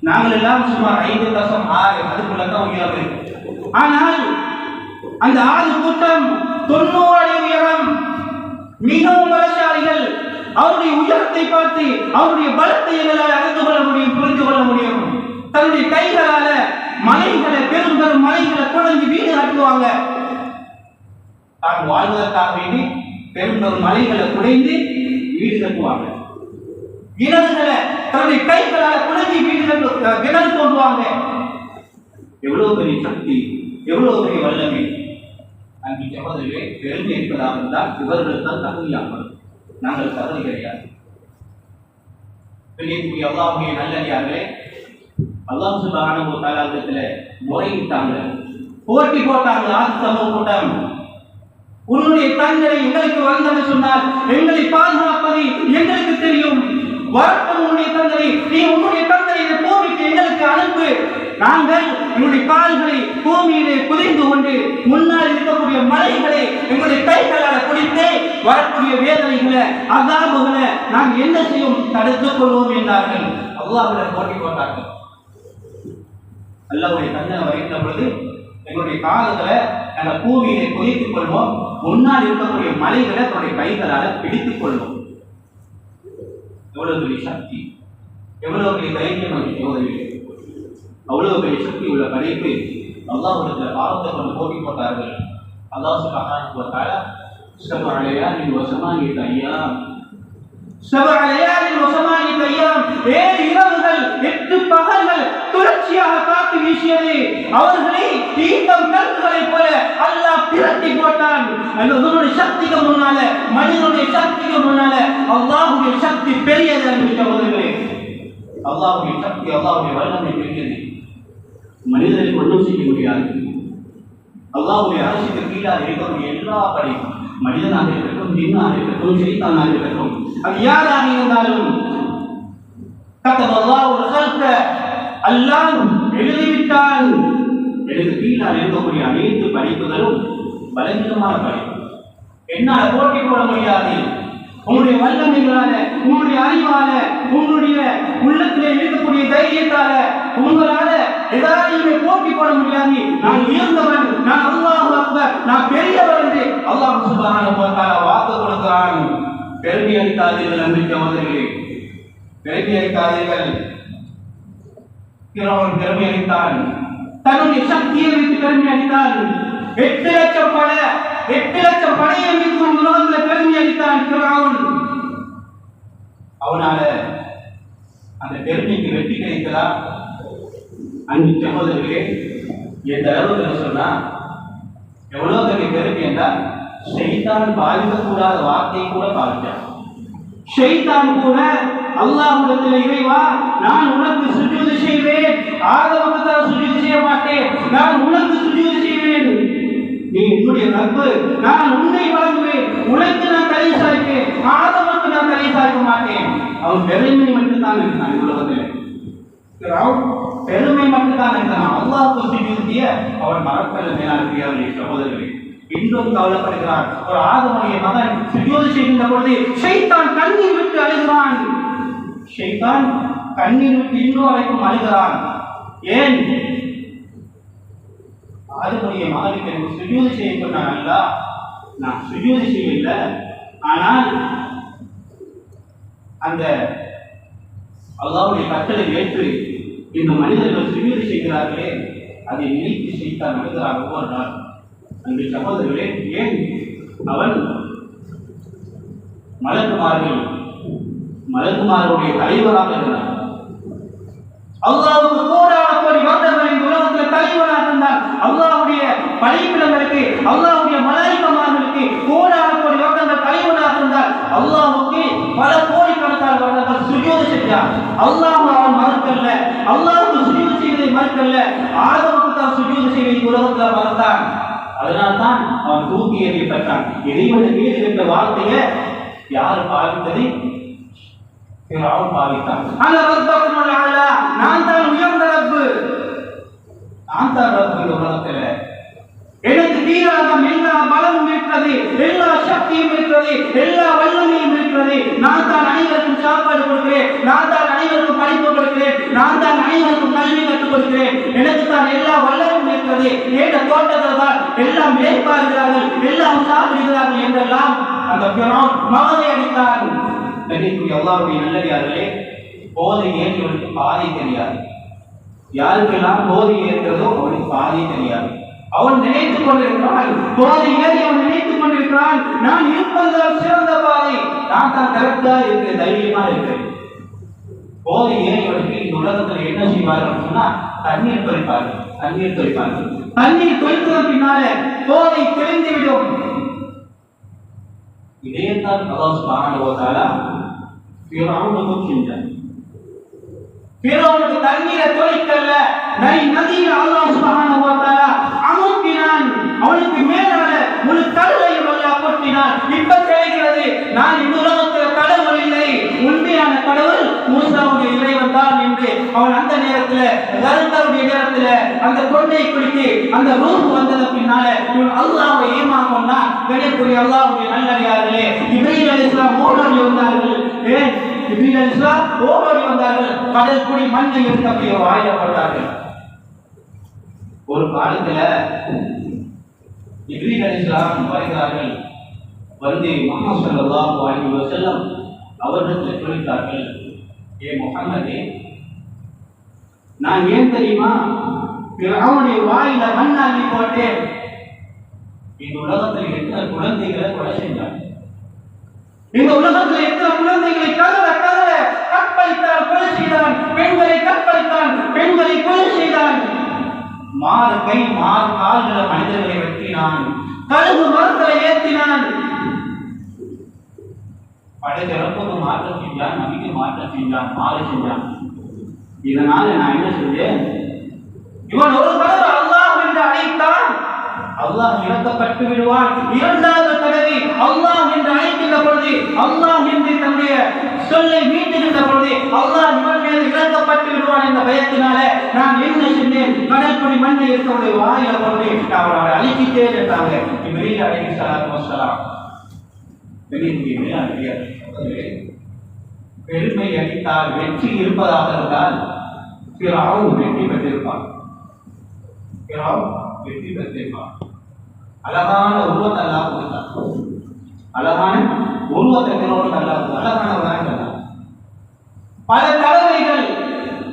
நாங்கள் எல்லாம் சுமார் 5.6 அதுக்குள்ளதான் உயரம் இருக்கு. ஆனால் அந்த ஆதி கூட்டம் 90 அடி உயரம், மிகவும் பலசாலிகள். அவருடைய உயரத்தை பார்த்து அவருடைய பலத்தை எங்களால் அறிந்து கொள்ள முடியும், புரிந்து கொள்ள முடியும். தன்னுடைய கைகளால மலைகளை, பெரும் பெரும் மலைகளை குழந்தை வீடு கட்டுவாங்க. தான் வாழ்வதற்காக வேண்டி பெரும் பெரும் மலைகளை குடைந்து வீடு கட்டுவாங்க. கிணறுகளை தன்னுடைய கைகளால் குழந்தை வீடுகள் கிணறு தோன்றுவாங்க. எவ்வளவு பெரிய சக்தி, எவ்வளவு பெரிய வல்லமை! அங்கே சகோதரர்களே, பெருமை இருப்பதாக இருந்தால் இவர்கள் தான் தகுதியாகும். நாங்கள் தகுதி கிடையாது. அல்லாஹ்வுடைய நல்லடியார்களே, அல்லாஹ் சுப்ஹானஹு வ தஆலா இடத்துல முறையிட்டாங்க, போட்டி போட்டாங்க. ஆதி சமூக கூட்டம், உன்னுடைய தண்டனை எங்களுக்கு வந்தது சொன்னால் எங்களை பாதுகாப்பது எங்களுக்கு தெரியும். வரட்டும் உன்னுடைய தண்டனை, நீ உன்னுடைய தண்டனை பூமிக்கு எங்களுக்கு அனுப்பு. நாங்கள் எங்களுடைய கால்களை பூமியிலே புதைந்து கொண்டு முன்னால் இருக்கக்கூடிய மலைகளை எங்களுடைய கைகளால் குடித்து வரக்கூடிய வேதனைகளை, அதாபுகளை நாம் என்ன செய்யும், தடுத்துக் கொள்வோம் என்றார்கள். அல்லாஹ்விடம் போட்டி போட்டார்கள். அல்லாஹ்வுடைய தண்டனை வருகின்ற பொழுது எங்களுடைய கால்களை நாங்கள் பூமியிலே புதைத்துக் கொள்வோம், முன்னால் இருக்கக்கூடிய மலைகளை தன்னுடைய கைகளால் பிடித்துக் கொள்வோம். எவ்வளவு பெரிய சக்தி, எவ்வளவு பெரிய தைரியம்! அவ்வளவு பெரிய சக்தி உள்ள படைப்பு அல்லாஹ்விடத்தில் பாவத்தை கொண்டு போட்டி போட்டார்கள். அல்லாஹ் சுப்ஹானஹு வ தஆலா சபஅ லயாலின் வ ஸமானியத அய்யாம், சபஅ லயாலின் வ ஸமானியத அய்யாம், 7 இரவுகள் 8 பகல்கள் தொடர்ச்சியாக காத்து வீசியது. அவர்களை ஈட்டம் கற்களை போல அல்லாஹ் பிரட்டி போட்டான். அதனுடைய சக்திக்கு முன்னால, மனிதனுடைய சக்திக்கு முன்னால அல்லாஹ்வுடைய சக்தி பெரியது என்று சகோதரர்களே. அல்லாஹ்வுடைய சக்தி, அல்லாஹ்வுடைய வல்லமை பெரியது. மனிதனுக்கு ஒன்றும் செய்ய முடியாது. அல்லாஹ்வுடைய அரசுக்கு கீழாக இருக்கக்கூடிய எல்லா படையும், மனிதனாக இருக்கட்டும், ஜின்னாக இருக்கட்டும், ஷைத்தானாக இருக்கட்டும், அது யாராக இருந்தாலும் அல்லாஹ் எழுதிவிட்டால் எனக்கு கீழாக இருக்கக்கூடிய அனைத்து படைப்புகளும் பலவீனமான படைப்பு. என்னால் போட்டி போட முடியாது. உங்களுடைய வல்லமைகளால, உங்களுடைய அறிவால, உங்களுடைய உள்ளத்திலே இருக்கக்கூடிய தைரியத்தால உங்களால எதாரையுமே போட்டி போட முடியாது. நான் உயர்ந்தவன், நான் அல்லாஹு அக்பர், நான் பெரியவர் என்று அல்லாஹ் சுப்ஹானஹு வ தஆலா வாக்கு கொடுக்கிறான். பெருமை அளிக்காதீர்கள் அன்பு சகோதரர்களே, பெருமை அளிக்காதீர்கள். ஃபிரௌன் பெருமை அளித்தான், தன்னுடைய சக்தியை வைத்து பெருமை அளித்தான். 8 லட்சம் படையை வைத்து உலகத்தில் பெருமை அளித்தான் ஃபிரௌன். அவனால அந்த பெருமைக்கு வெற்றி கிடைத்ததா? அன்பு சகோதரர்களே, எந்த அளவுக்கு சொன்னா எவ்வளவு பெரிய பெருமை என்றால், ஷைத்தான் பாதிக்கக்கூடாத வார்த்தையை கூட பாதிச்சான். ஷைத்தான் கூட அல்லாஹ்விடத்தில், இறைவா நான் உனக்கு சுஜூது செய்வேன், ஆதமுக்கு தான் சுஜூது செய்ய மாட்டேன், நான் உனக்கு சுஜூது செய்வேன், நீ என்னுடைய ரப்பு, நான் உன்னை வழங்குவேன், உனக்கு நான் தலை சாய்ப்பேன், ஆதமுக்கு நான் தலை சாய்க்க மாட்டேன். அவன் பெருமை மட்டும்தான் இருந்தான் உலகத்தில். பெருமை மட்டும்தான் இருந்தான். அல்லாஹ்வுக்கு சுஜூது செய்ய அவன் மறக்கல. மேலான சகோதரர்களே, இன்றும் கவலைப்படுகிறான். ஒரு ஆதமுடைய மகன் சுஜூது செய்கின்ற பொழுது ஷைத்தான் கண்ணீர் விட்டு அழுகிறான். ஷைத்தான் கண்ணீர் விட்டு இன்னும் வரைக்கும் அழுகிறான். ஏன்? அதனுடைய மகனுக்கு எனக்கு சுஜூது செய்ய சொன்னான். அல்லாஹ், நான் சுஜூது செய்யல, ஆனால் அந்த அல்லாஹ்வுடைய கட்டளை ஏற்று இந்த மனிதர்கள் சுஜூது செய்கிறார்களே, அதை நினைத்து செய்தான் அழுகிறார் ஒவ்வொரு நாள். அன்று சகோதரர்களே, ஏன் அவன் மலக்குமார்களுடைய தலைவராக இருந்தார். அல்லாஹ்வுக்கு கோடான கோடி வருடங்களின் உலகத்தில் தலைவராக இருந்தார். அல்லாஹ்வுடைய படைப்பிடங்களுக்கு, அல்லாஹ்வுடைய மலாயிகமார்களுக்கு கோடான கோடி வருடங்கள் தலைவராக இருந்தார். அல்லாஹ்வுக்கு பல கோடிக்கணக்கான வருடங்கள் சுஜூது செஞ்சார். அல்லாஹ் அவன் மறுக்கல்ல, அல்லாஹ்வுக்கு சுஜூது செய்வதை மறுக்கல்ல, ஆதமுக்கு தான் சுஜூது செய்வதை உலகத்தில் மறுத்தான். அதனால்தான் அவன் தூக்கி எறியப்பட்டான். இறைவனை மீது என்ற வார்த்தையை யார் பாவித்ததை ஃபிரௌன் பாவித்தான். நான் தான் உயர்ந்த ரப்பு, நான் தான் ரப்பு. இந்த உலகத்துல எனக்கு தீராதம் எல்லா பலமும் இருக்கிறது, எல்லா சக்தியும் இருக்கிறது, எல்லா வல்லமையும் இருக்கிறது. நான் தான் அனைவருக்கும் சாப்பாடு கொடுக்கிறேன், நான் தான் அனைவருக்கும் படிப்பு கொடுக்கிறேன், நான் தான் அனைவருக்கும் கல்வி கற்றுக் கொடுக்கிறேன். எனக்கு தான் எல்லா வல்லமும் இருக்கிறது. ஏற்ற தோட்டத்தில் தான் எல்லாம் மேற்பார்க்கிறார்கள், எல்லாம் சாப்பிடுகிறார்கள் என்றெல்லாம் அந்த ஃபிரௌன் மகனை அடித்தான். அல்லாஹ்வுடைய நல்லடியார்களே, போதை ஏறியவனுக்கு பாதை தெரியாது. யாருக்கெல்லாம் போதை ஏறுகிறதோ அவனுக்கு பாதை தெரியாது. அவன் நினைத்துக் கொண்டிருக்கிறான், போதை ஏறி அவன் நினைத்துக் கொண்டிருக்கிறான், நான் இருப்பதுதான் சிறந்த பாதை, நான் தான் கரெக்டா இருக்கிறேன், தைரியமா இருக்கிறேன். போதை ஏறியவனுக்கு இந்த உலகத்தில் என்ன செய்வார்கள் சொன்னா, தண்ணீர் தொலைப்பார்கள். தண்ணீர் தொலைத்தது பின்னால போதை தெரிந்துவிடும். இதைத்தான் அல்லாஹ் சுப்ஹானஹு வ தஆலா ஃபிரௌனுக்கு செஞ்சான். ஃபிரௌனுக்கு தண்ணீரை தொலைக்கல்ல, நதியில அல்லாஹ் சுப்ஹானஹு வ தஆலா அமுக்கினான். அவனுக்கு மேலால முழு கடலையும் அல்லாஹ் கொட்டினான். இப்ப தெரிகிறது, நான் இந்த உலகத்தில் கடவுள் இல்லை, உண்மையான கடவுள் மூசாவுடைய இறைவன் தான் என்று அவன் அந்த நேரத்தில் கருத்தருடைய நேரத்தில் அந்த கொண்டை குடித்து அந்த ரூஹ் வந்தது பின்னால இவன் அல்லாஹ்வை ஏமாற்றான். கணியக்கூடிய அல்லாஹ்வுடைய நல்லடியார்களே, இப்ராஹீம் அலைஹிஸ்ஸலாம் ஓடோடி வந்தார்கள். இப்ராஹீம் அலைஹிஸ்ஸலாம் ஓடோடி வந்தார்கள். கடல் குடி மண்ணை எடுத்து அப்படியே வாயிடப்பட்டார்கள். ஒரு காலத்துல இப்ராஹீம் அலைஹிஸ்ஸலாம் வருகிறார்கள். வந்து முஹம்மது ஸல்லல்லாஹு அலைஹி வஸல்லம் அவர்களிடத்தில் சொல்லிட்டார்கள், ஏ முஹம்மதே, நான் ஏன் தெரியுமா ஃபிரௌனுடைய வாயில மண்ணாக்கி போட்டேன். இந்த உலகத்தில் எத்தனை குழந்தைகளை கொலை செஞ்சான், இந்த உலகத்தில் எத்தனை குழந்தைகளை கதற கற்பழித்தான், கொலை செய்தான். பெண்களை கற்பழித்தான், பெண்களை கொலை செய்தான். மாறு கை மாறு கால்களை மனிதர்களை வெட்டினான், கழுகு மரங்களை ஏற்றினான். படைத்த ரப்புக்கு மாற்றம் செஞ்சான், நபிக்கு மாற்றம் செஞ்சான், மாறு செஞ்சான். இதனால நான் என்ன செஞ்சேன், இவன் ஒரு தடவை அல்லாஹ் என்று அழைத்தான், அல்லாஹ் இறக்கப்பட்டு விடுவான். இரண்டாவது தடவை அல்லாஹ் என்று அழைக்கின்ற பொழுது, அல்லாஹ் என்று தன்னுடைய சொல்லை மீட்டுகின்ற பொழுது அல்லாஹ் இவன் மீது இறக்கப்பட்டு விடுவான் என்ற பயத்தினால நான் என்ன செஞ்சேன், கடற்படி மண்ணை இருக்கக்கூடிய வாயில கொண்டு அவரை அழிச்சிட்டேன் என்றாங்க. இப்ராஹீம் அலைஹிஸ்ஸலாத்து வஸ்ஸலாம் பெருமை அடித்தால் வெற்றி இருப்பதாக இருந்தால் ஃபிரௌன் வெற்றி பெற்றிருப்பான். வெற்றி பெற்றிருப்பான். அழகான உருவத்தை அல்லாஹ் கொடுத்தான். அழகான உருவத்தை ஃபிரௌனுக்கு அல்லாஹ் கொடுத்தான். அழகானவராக இருந்தான். பல தடவைகள்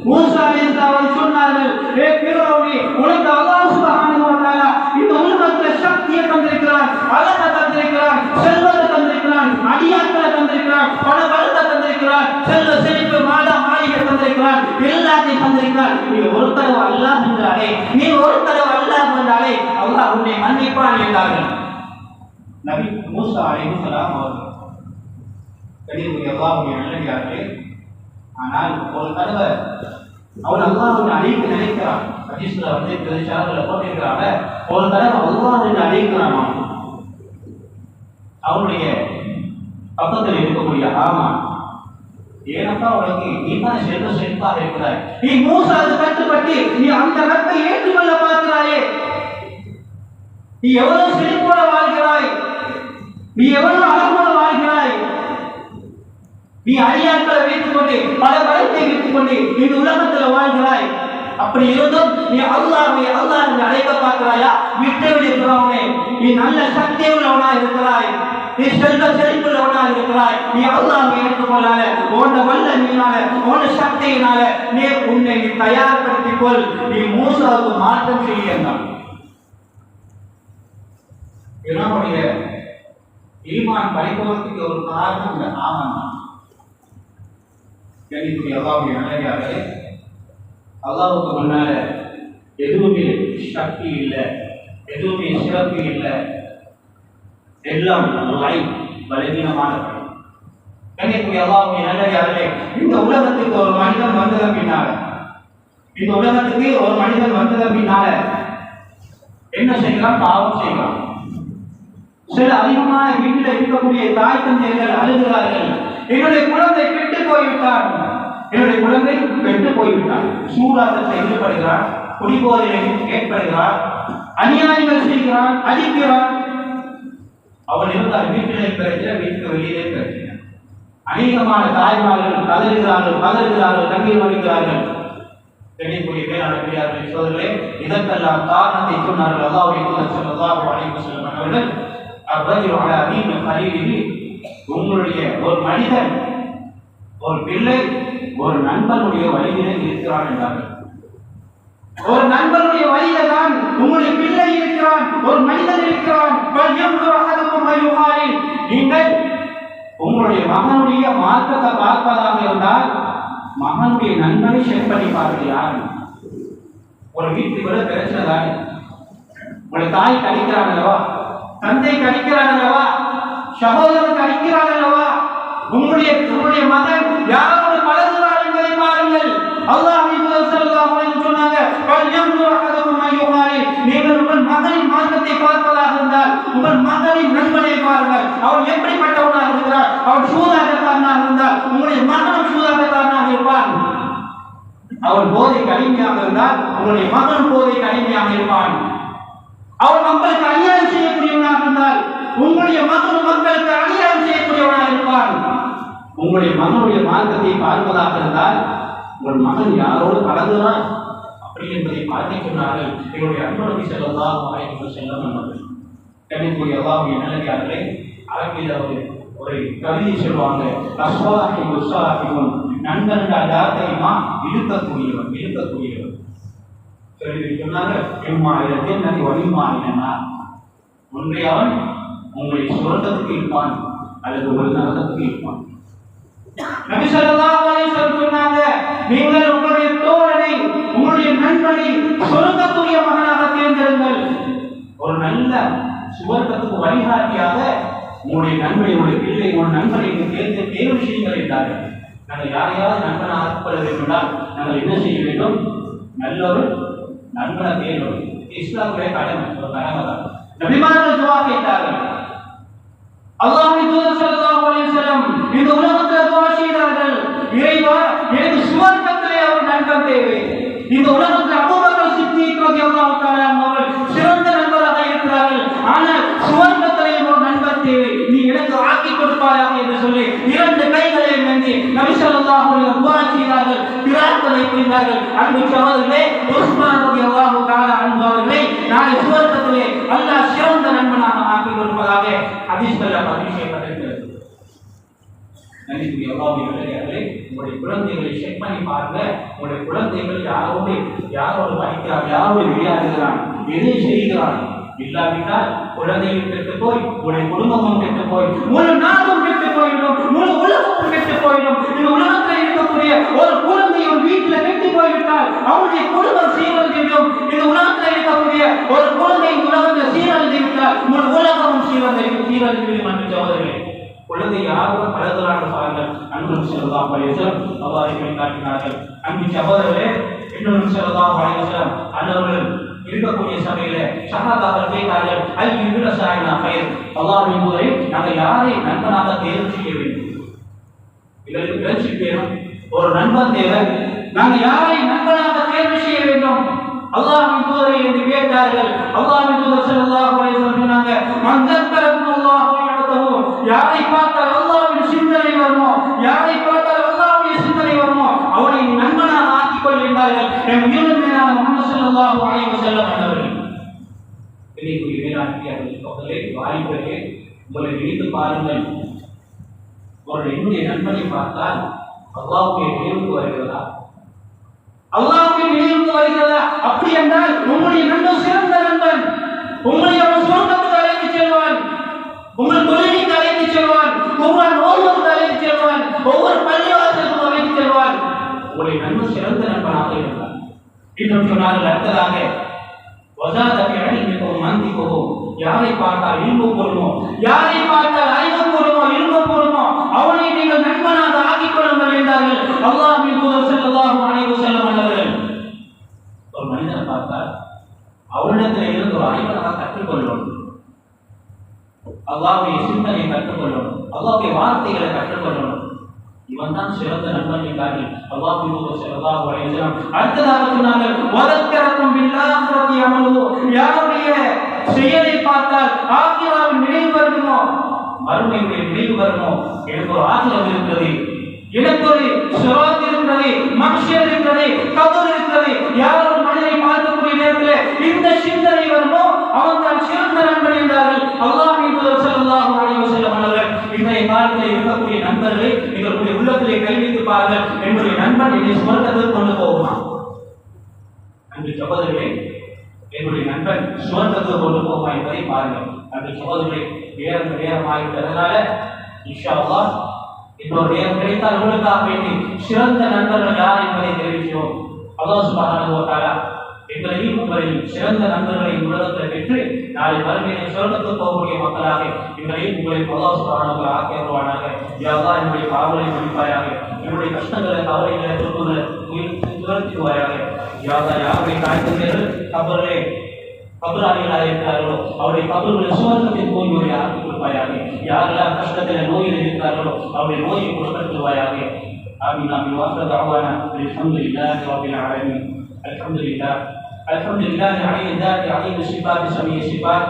மூசா அலைஹிஸ்ஸலாம் சொன்னார்கள், ஏ ஃபிரௌனே, உனக்கு அல்லாஹ் சுப்ஹானஹு வ தஆலா இந்த உலகத்தில் சக்தியை தந்திருக்கிறான், அழகை தந்திருக்கிறான், செல்வத்தை தந்திருக்கிறான், அடியாட்களை தந்திருக்கிறான், பல வளத்தை தந்திருக்கிறான், செல்வ செழிப்பு மாடா மாளிகை தந்திருக்கிறான், எல்லாத்தையும் தந்திருக்கிறான். நீ ஒரு தடவை அல்லாஹ் என்றாலே, நீ ஒரு தடவை அல்லாஹ் என்றாலே அல்லாஹ் உன்னை மன்னிப்பான் என்றார்கள் நபி மூசா அலைஹிஸ்ஸலாம் அவர்கள். கடிதம் அல்லாஹ்வுடைய நல்லடியார்களே, ஆனால் ஒரு தடவை அவன் அல்லாஹ்வை அழைக்க நினைக்கிறான். ஹதீஸ்ல வந்து பிரதிச்சாரங்களை போட்டிருக்கிறாங்க, ஒரு தடவை அல்லாஹ்வை அழைக்கிறான். அவனுடைய பக்கத்தில் இருக்கக்கூடிய ஆமான், ஏனப்பா உனக்கு நீ தான் செல்வ செழிப்பாக இருக்கிறாய், நீ மூசாவுக்கு கட்டுப்பட்டு நீ அந்த ரப்பை ஏற்றுக்கொள்ள பார்க்கிறாயே, நீ எவ்வளவு செழிப்போட வாழ்கிறாய், நீ எவ்வளவு அழகோட வாழ்கிறாய், நீ அடியாட்களை வைத்துக் கொண்டு பல பலத்தை வைத்துக் கொண்டு இந்த உலகத்தில் வாழ்கிறாய். அப்படி இருந்தும் நீ அல்லாஹ் என்று அழைக்க பார்க்கிறாயா? விட்டுவிடு பிறவனே. நீ நல்ல சக்தி உள்ளவனா இருக்கிறாய், நீ செல்வ செழிப்புள்ளவனா இருக்கிறாய். நீ அல்லாஹ்வை ஏற்றுக்கொள்ளாத உன்ன வல்ல நீனால உன்ன சக்தியினால நீ உன்னை தயார்படுத்திக் கொள். நீ மூசாவுக்கு மாற்றம் செய்யலாம். என்னுடைய ஈமான் பறிப்பதற்கு ஒரு காரணம் இந்த நாமம் தான். அல்லாஹ்வுடைய நல்லடியார்களே, அல்லாஹ்வுக்கு முன்னால எதுவுமே சக்தி இல்லை, எதுவுமே சிறப்பு இல்லை, எல்லாம் பலவீனமான கண்ணியத்துக்குரிய அல்லாஹ்வுடைய நல்லடியார்களே, இந்த உலகத்துக்கு ஒரு மனிதன் வந்ததன் பின்னால என்ன செய்யலாம்? பாவம் செய்யலாம். சில அதிகமான வீட்டில் இருக்கக்கூடிய தாய் தந்தையர்கள் அழுகிறார்கள், என்னுடைய குழந்தை கெட்டு போய்விட்டார், சூதாட்டத்தில் ஈடுபடுகிறார், குடிபோதையில் ஏற்படுகிறார், அநியாயங்கள் செய்கிறான், அழிக்கிறான். அவன் இருந்தால் வீட்டிலே பிரச்சனை, வீட்டுக்கு வெளியிலே பிரச்சனை. அநேகமான தாய்மார்கள் கதறுகிறார்கள், கண்ணீர் வடிக்கிறார்கள். தெளிவுடைய மேலாளர்கள் சோதரர்களே, இதற்கெல்லாம் காரணத்தை சொன்னார்கள் அல்லாஹ்வுடைய தூதர் ஸல்லல்லாஹு அலைஹி வஸல்லம் அவர்கள். அர்ரஜுலு அலா தீனி கலீலிஹி, உங்களுடைய ஒரு மனிதன், ஒரு பிள்ளை ஒரு நண்பனுடைய வழியிலே இருக்கிறான் என்றார்கள். ஒரு நண்பனுடைய வழியில தான் உங்களுடைய பிள்ளை இருக்கிறான், ஒரு மனிதன் இருக்கிறான். நீங்கள் உங்களுடைய மகனுடைய மாற்றத்தை பார்ப்பதாக இருந்தால் மகனுடைய நண்பனை செக் பண்ணி பார்க்க யாரு? ஒரு வீட்டுக்கு வர பிரச்சனை தானே. உங்களுடைய தாய் கடிக்கிறான் அல்லவா, தந்தை கடிக்கிறான் அல்லவா, சகோதரன் கடிக்கிறான் அல்லவா, உங்களுடைய மகன் யாரோடு பழகுகிறார் என்பதை பாருங்கள். அல்லாஹ் சொன்னாங்க, நீங்கள் உங்கள் மகனின் மாற்றத்தை பார்ப்பதாக இருந்தால் உங்கள் மகனின் நண்பனை பாருங்கள். அவன் எப்படிப்பட்டவனாக இருக்கிறார்? அவன் சூதாட்டக்காரனாக இருந்தால் உங்களுடைய மகனும் சூதாட்டக்காரனாக இருப்பான். அவன் போதைக்கு அடிமையாக இருந்தால் உங்களுடைய மகன் போதைக்கு அடிமையாக இருப்பான். அவன் மக்களுக்கு அநியாயம் செய்யக்கூடியவனாக இருந்தால் உங்களுடைய மகனும் மக்களுக்கு அநியாயம் செய்யக்கூடியவனாக இருப்பான். உங்களுடைய மகனுடைய மார்க்கத்தை பார்ப்பதாக இருந்தால் உங்கள் மகன் யாரோடு பழகுகிறான் அப்படி என்பதை பார்க்க சொன்னார்கள். எங்களுடைய அன்பு நபி ஸல்லல்லாஹு அலைஹி வஸல்லம் கண்ணியத்துக்குரிய அல்லாஹ்வுடைய நல்லடியார்களே, அரபியில் ஒரு கவிதை சொல்லுவாங்க, நண்பன் யார் தெரியுமா? இருக்கக்கூடியவன் சொல்லி சொன்னாங்க. ஒன்றை அவன் உங்களை சுரண்டத்துக்கு இருப்பான் அல்லது ஒரு நரகத்துக்கு இருப்பான். நபி ஸல்லல்லாஹு அலைஹி வஸல்லம் சொன்னாங்க, நீங்கள் உங்களுடைய தோழனை, உங்களுடைய நண்பனை சுரண்டக்கூடிய மகனாக தேர்ந்தெடுங்கள். ஒரு நல்ல சுவர்க்கத்துக்கு வழிகாட்டியாக உங்களுடைய நண்பனை, உங்களுடைய பிள்ளை, உங்களுடைய நண்பனை தேர்வு செய்யுங்கள் என்றார்கள். நாங்கள் யாரையாவது நண்பனாக ஆக்கப்பட வேண்டுமென்றால் நாங்கள் என்ன செய்ய வேண்டும்? நல்ல ஒரு நண்பனை தேர்வு. இஸ்லாமுடைய கடமை, ஒரு கடமை தான். நபிமார்கள் துஆ கேட்டார்கள். அல்லாஹ்வின் தூதர் ஸல்லல்லாஹு அலைஹி வஸல்லம் இந்த உலகத்தில் துஆ செய்தார்கள், இறைவா எனக்கு சுவர்க்கத்திலே ஒரு நண்பன் தேவை. இந்த உலகத்தில் அபூபக்கர் சித்திக் ரலியல்லாஹு தஆலா அவர்கள் சிறந்த நண்பராக இருக்கிறார்கள், ஆனால் சுவர்க்கத்திலே ஒரு நண்பன் தேவை, நீ எனக்கு ஆக்கி கொடுப்பாயாக என்று சொல்லி இரண்டு கைகளை ஏந்தி நபி ஸல்லல்லாஹு அலைஹி வஸல்லம் துஆ செய்தார்கள், பிரார்த்தனை புரிந்தார்கள். அன்பு சகோதரர்களே, உஸ்மான் ரலியல்லாஹு தஆலா அன்ஹு அவர்களை நாளை சுவர்க்கத்திலே அல்லாஹ் சிறந்த நண்பனாக ஆக்கி கொடுப்பதாக ஹதீஸ்களில் பதிவு செய்யப்பட்டிருக்கிறது. நபிக்கு அல்லாஹ்வுடைய நல்லடியார்களே, உங்களுடைய குழந்தைகளை செக் பண்ணி பாருங்க. உங்களுடைய குழந்தைகள் யாரோடு படிக்கிறான், யாரோடு விளையாடுகிறான், எதை செய்கிறான். இல்லாவிட்டால் குழந்தைகள் கெட்டு போய் உங்களுடைய குடும்பமும் கெட்டு போய் முழு நாடும் கெட்டு போயிடும், முழு உலகமும் கெட்டு போயிடும். இந்த உலகத்தில் இருக்கக்கூடிய ஒரு குழந்தை ஒரு வீட்டில் கெட்டு போய்விட்டால் அவனுடைய குடும்பம் சீரழிந்துவிடும். இந்த உலகத்தில் இருக்கக்கூடிய ஒரு குழந்தை இந்த உலகத்தில் சீரழிந்து விட்டால் முழு உலகமும் சீரழிந்துவிடும். என்று சகோதரர்களே, குழந்தை யாரோடு பழகுகிறார்கள் பாருங்கள். அன்பு ஸல்லல்லாஹு அலைஹி வஸல்லம் அவ்வாறு காட்டினார்கள். அன்பு சகோதரர்களே, இன்னொரு ஸல்லல்லாஹு அலைஹி வஸல்லம் அன்னவர்கள் இருக்கக்கூடிய சபையில சஹாபாக்கள் கேட்டார்கள், ஐயுல் ரசாயினா கைர், அல்லாஹ்வின் தூதரே, நாங்கள் யாரை நண்பனாக தேர்வு செய்ய வேண்டும்? இதற்கு பேச்சு வேணும், ஒரு நண்பன் தேவை, நாங்கள் யாரை நண்பனாக தேர்வு செய்ய வேண்டும்? அல்லாஹ்வின் தூதரை என்று கேட்டார்கள். அல்லாஹ்வின் தூதர் ஸல்லல்லாஹு அலைஹி வஸல்லம் சொன்னாங்க, மன் தக்கரல்லாஹு யஅதஹு, யாரை பார்த்தால் அல்லாஹ்வின் சிந்தனை வருமோ, யாரை பார்த்தால் அல்லாஹ்வுடைய சிந்தனை வருமோ அவனை நண்பனாக ஆக்கிக் கொள்கிறார்கள். ஸல்லல்லாஹு அலைஹி வஸல்லம் அவர்கள் பெரியகுடி வேளாண்மையாளர்களே வாலிபர்களே உங்களை நினைத்து பாருங்கள். ஒரு என்னுடைய நண்பனை பார்த்தால் அல்லாஹ்வுடைய நினைவுக்கு வருகிறதா? அல்லாஹ்வுடைய நினைவுக்கு வருகிறதா? அப்படி என்றால் உங்களுடைய நண்பன் சிறந்த நண்பன். உங்களை அவன் சொர்க்கத்துக்கு அழைத்து செல்வான், உங்கள் தொழிலுக்கு அழைத்து செல்வான், குர்ஆன் ஓதுவதற்கு அழைத்து செல்வான், ஒவ்வொரு பள்ளிவாசலுக்கும் அழைத்து செல்வான். உங்களுடைய நண்பன் சிறந்த நண்பனாக இருந்தார். இன்னும் சொன்னார்கள் அடுத்ததாக யாரை பார்த்தால் இன்பு கூறுமோ, யாரை பார்த்தால் அறிவு கூறுமோ, இன்பு கூறுமோ அவனை நீங்கள் நண்பனாக ஆக்கிக் கொள்ளுங்கள் என்றார்கள் அல்லாஹ்வின் தூதர் ஸல்லல்லாஹு அலைஹி வஸல்லம் அவர்கள். ஒரு மனிதனை பார்த்தால் அவனிடத்தில் இருந்து ஒரு அறிவை கற்றுக்கொள்ளணும், அல்லாஹ்வுடைய சிந்தனையை கற்றுக்கொள்ளணும், அல்லாஹ்வுடைய வார்த்தைகளை கற்றுக்கொள்ளணும். இவன் தான் சிறந்த நண்பன் என்றார்கள் அல்லாஹ்வின் தூதர் ஸல்லல்லாஹு அலைஹி வஸல்லம். அடுத்ததாக சொன்னார்கள் வதக்கரக்கும் பில்லாஹிரத்தி அமலு, யாருடைய செயலை பார்த்தால் ஆகிராவின் நினைவு வருமோ, மறுமையுடைய நினைவு வருமோ, எனக்கு ஒரு ஆகிரம் இருக்கிறது, எனக்கு ஒரு சிராத் இருக்கிறது, மஹ்ஷர் இருக்கிறது, கபர் இருக்கிறது. யார் ஒரு மனிதனை பார்க்கக்கூடிய நேரத்தில் இந்த சிந்தனை வருமோ அவன் தான் சிறந்த நண்பன் என்றார்கள் அல்லாஹ்வின் தூதர் ஸல்லல்லாஹு அலைஹி வஸல்லம் அவர்கள். இன்றைய காலத்தில் இருக்கக்கூடிய நண்பர்களை எங்களுடைய உள்ளத்திலே கை வைத்து பாருங்கள், என்னுடைய நண்பன் என்னை சுவர்க்கத்துக்கு கொண்டு போகுமா? அன்று சகோதரர்களே, என்னுடைய நண்பன் சுவர்க்கத்துக்கு கொண்டு போகுமா என்பதை பாருங்கள். அன்று சகோதரர்களே, நேரமாகிவிட்டதனால இன்ஷா அல்லாஹ் இன்னொரு நேரம் கிடைத்தால் உங்களுக்காக வேண்டி சிறந்த நண்பர்கள் யார் என்பதை தெரிவிக்கிறோம். அல்லாஹ் சுப்ஹானஹு வ தஆலா எங்களையும் உங்களையும் சிறந்த நண்பர்களை உலகத்தில் பெற்று நாளை மறுமையிலே சொர்க்கத்துக்கு போகக்கூடிய மக்களாக எங்களையும் உங்களையும் அல்லாஹ் சுப்ஹானஹு வ தஆலா ஆக்கியருள்வானாக. யா அல்லாஹ் என்னுடைய பாவங்களை மன்னிப்பாயாக, என்னுடைய கஷ்டங்களை கவலைகளை துன்பங்களை துரத்துவாயாக. யா அல்லாஹ் யாருடைய தாய்த்தந்தையர்கள் கபரிலே கபராளிகளாக இருக்கிறார்களோ அவருடைய கபர்களை சுவர்க்கத்தின் நோய்களை ஆக்கிக் கொடுப்பாயாக. யாரெல்லாம் கஷ்டத்தில் நோயில் இருக்கிறார்களோ அவருடைய நோயை குணப்படுத்துவாயாக. ஆமீன் ஆமீன். வாஹிரு தஅவானா அல்ஹம்துலில்லாஹி ரப்பில் ஆலமீன். அல்ஹம்துலில்லாஹி அலீம் ذات عليم الصفات سميع الصفات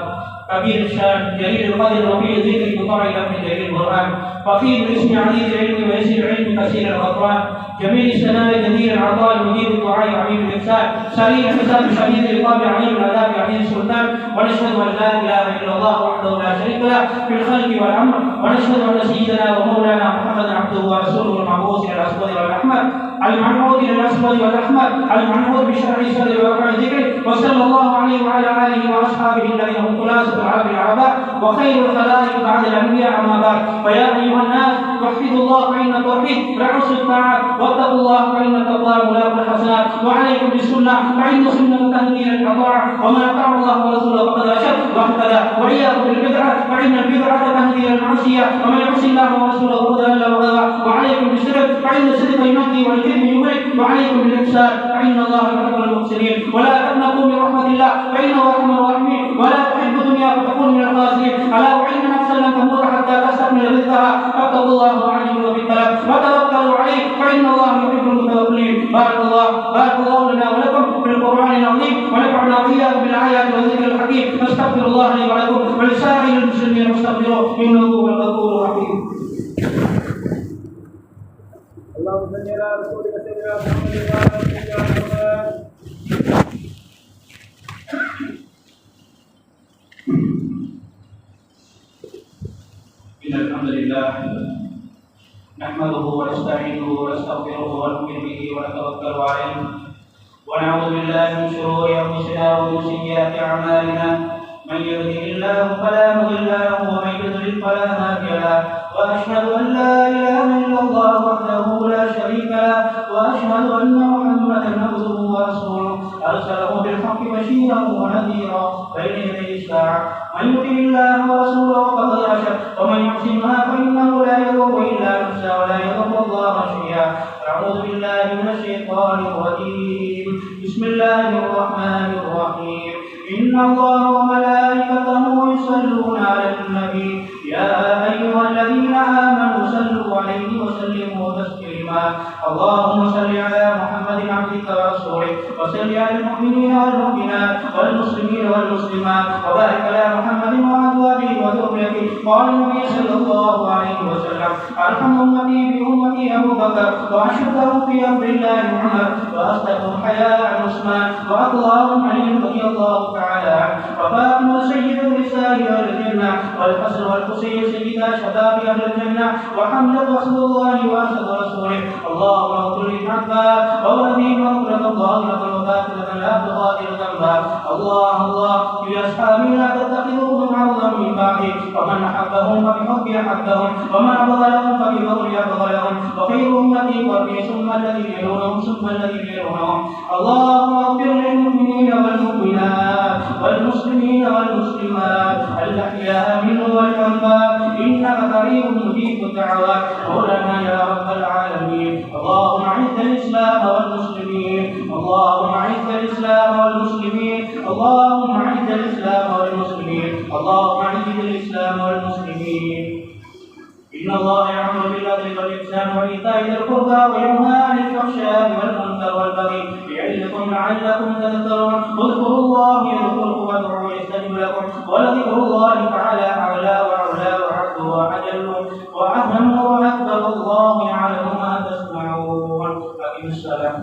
كبير الشان جليل القدر رفيع الذكر مطاع الامر جليل القران فقير الاسم عزيز العلم ويسير العلم كثير الغفران جميل الثناء جزيل العطاء مجيب الدعاء عظيم الاحسان سريع الحساب شديد العقاب عظيم العذاب عظيم السلطان. ونشهد ان لا اله الا الله وحده لا شريك له في الخلق والامر. ونشهد ان سيدنا ومولانا محمدا عبده ورسوله المبعوث الى الاسود والاحمر المنعوت الى الاسود والاحمر المنعوت بشرع صدر ورفع ذكره وصلى الله عليه وعلى اله واصحابه الذين هم خلاصه العرب العرباء وخير الخلائق بعد الانبياء اما بعد. فيا ايها الناس وحدوا الله فان التوحيد رأس الطاعات واتقوا الله فان التقوى ملاك الحسنات. وعليكم بالسنه فان السنه تهدي الى الطاعه ومن اطاع الله ورسوله فقد رشد واهتدى. واياكم بالبدعه فان البدعه تهدي الى المعصيه ومن يعصي الله ورسوله فقد ضل وغوى. وعليكم بالصدق فان الصدق ينقي والكذب يملك. وعليكم بالاحسان فان الله يحب المحسنين. ولا تقنطوا من رحمه الله فانه ارحم الراحمين. ولا تحب الدنيا فتكون من الخاسرين. الا وان نفسا لن تموت حتى تستكمل رزقها فاتقوا الله وعلموا بالطلب وتوكلوا عليه فان الله يحب المتوكلين. بارك الله لنا ولكم بالقران العظيم ونفعنا واياكم بالايات والذكر الحكيم. نستغفر الله لي ولكم ولسائر المسلمين واستغفروه انه هو الغفور الرحيم. اللهم صل على رسولك سيدنا محمد وعلى اله إن الحمد لله نحمده ونستعينه ونستغفره ونؤمن به ونتوكل عليه ونعوذ بالله من شرور أنفسنا ومن سيئات أعمالنا. من يهده الله فلا مضل له ومن يضلل فلا هادي له. وأشهد أن لا إله إلا الله وحده لا شريك له وأشهد أن محمدا عبده ورسوله أرسله بالحق بشيرا ونذيرا بين يدي الساعة. من يطع الله ورسوله فقد رشد ومن يعص الله فإنه لا يضر إلا نفسه ولا يضر الله شيئا. أعوذ بالله من الشيطان الرجيم. بسم الله الرحمن الرحيم. إن الله وملائكته يصلون على النبي يا أيها الذين آمنوا صلوا عليه وسلموا تسليما. اللهم صل على محمد عبدك ورسولك وصل على المؤمنين والمؤمنات والمسلمين والمسلمات وبارك على محمد وأزواجه وذريته. قال النبي صلى الله عليه وسلم أرحم أمتي بأمتي أبو بكر وأشدهم في أمر الله عمر وأصدقهم حياء عثمان وأطلعهم علي رضي الله تعالى عنه وفاطمة سيد النساء أهل الجنة والحسن والحسين سيدا شباب أهل الجنة وحمزة أسد الله وأسد رسوله. اللهم اغفر للعباس وولده مغفرة ظاهرة وباطنة لا تغادر ذنبا. الله لأصحابه لا تتخذوهم عرضا من بعده ومن أحبهم فبحب أحبهم ومن أبغلهم فببغض أبغلهم وخير أمتي قربي ثم الذين يلونهم ثم الذين يلونهم. اللهم اغفر للمؤمنين والمؤمنات والمسلمين والمسلمات الأحياء منهم والأموات إنك قريب مجيب الدعوات مولانا يا رب العالمين. اللهم أعز الإسلام والمسلمين اللهم أعز الإسلام والمسلمين اللهم أعز الإسلام والمسلمين اللهم أعز الإسلام والمسلمين. إن الله يأمر بالعدل والإحسان وإيتاء ذي القربى وينهى عن الفحشاء والمنكر والبغي يعظكم لعلكم تذكرون. اذكروا الله يذكركم وادعوه يستجب لكم ولذكر الله تعالى أعلى وأعلى وأعز وأجل وأهم وأكبر. الله يعلم ما تصنعون. أقم الصلاة.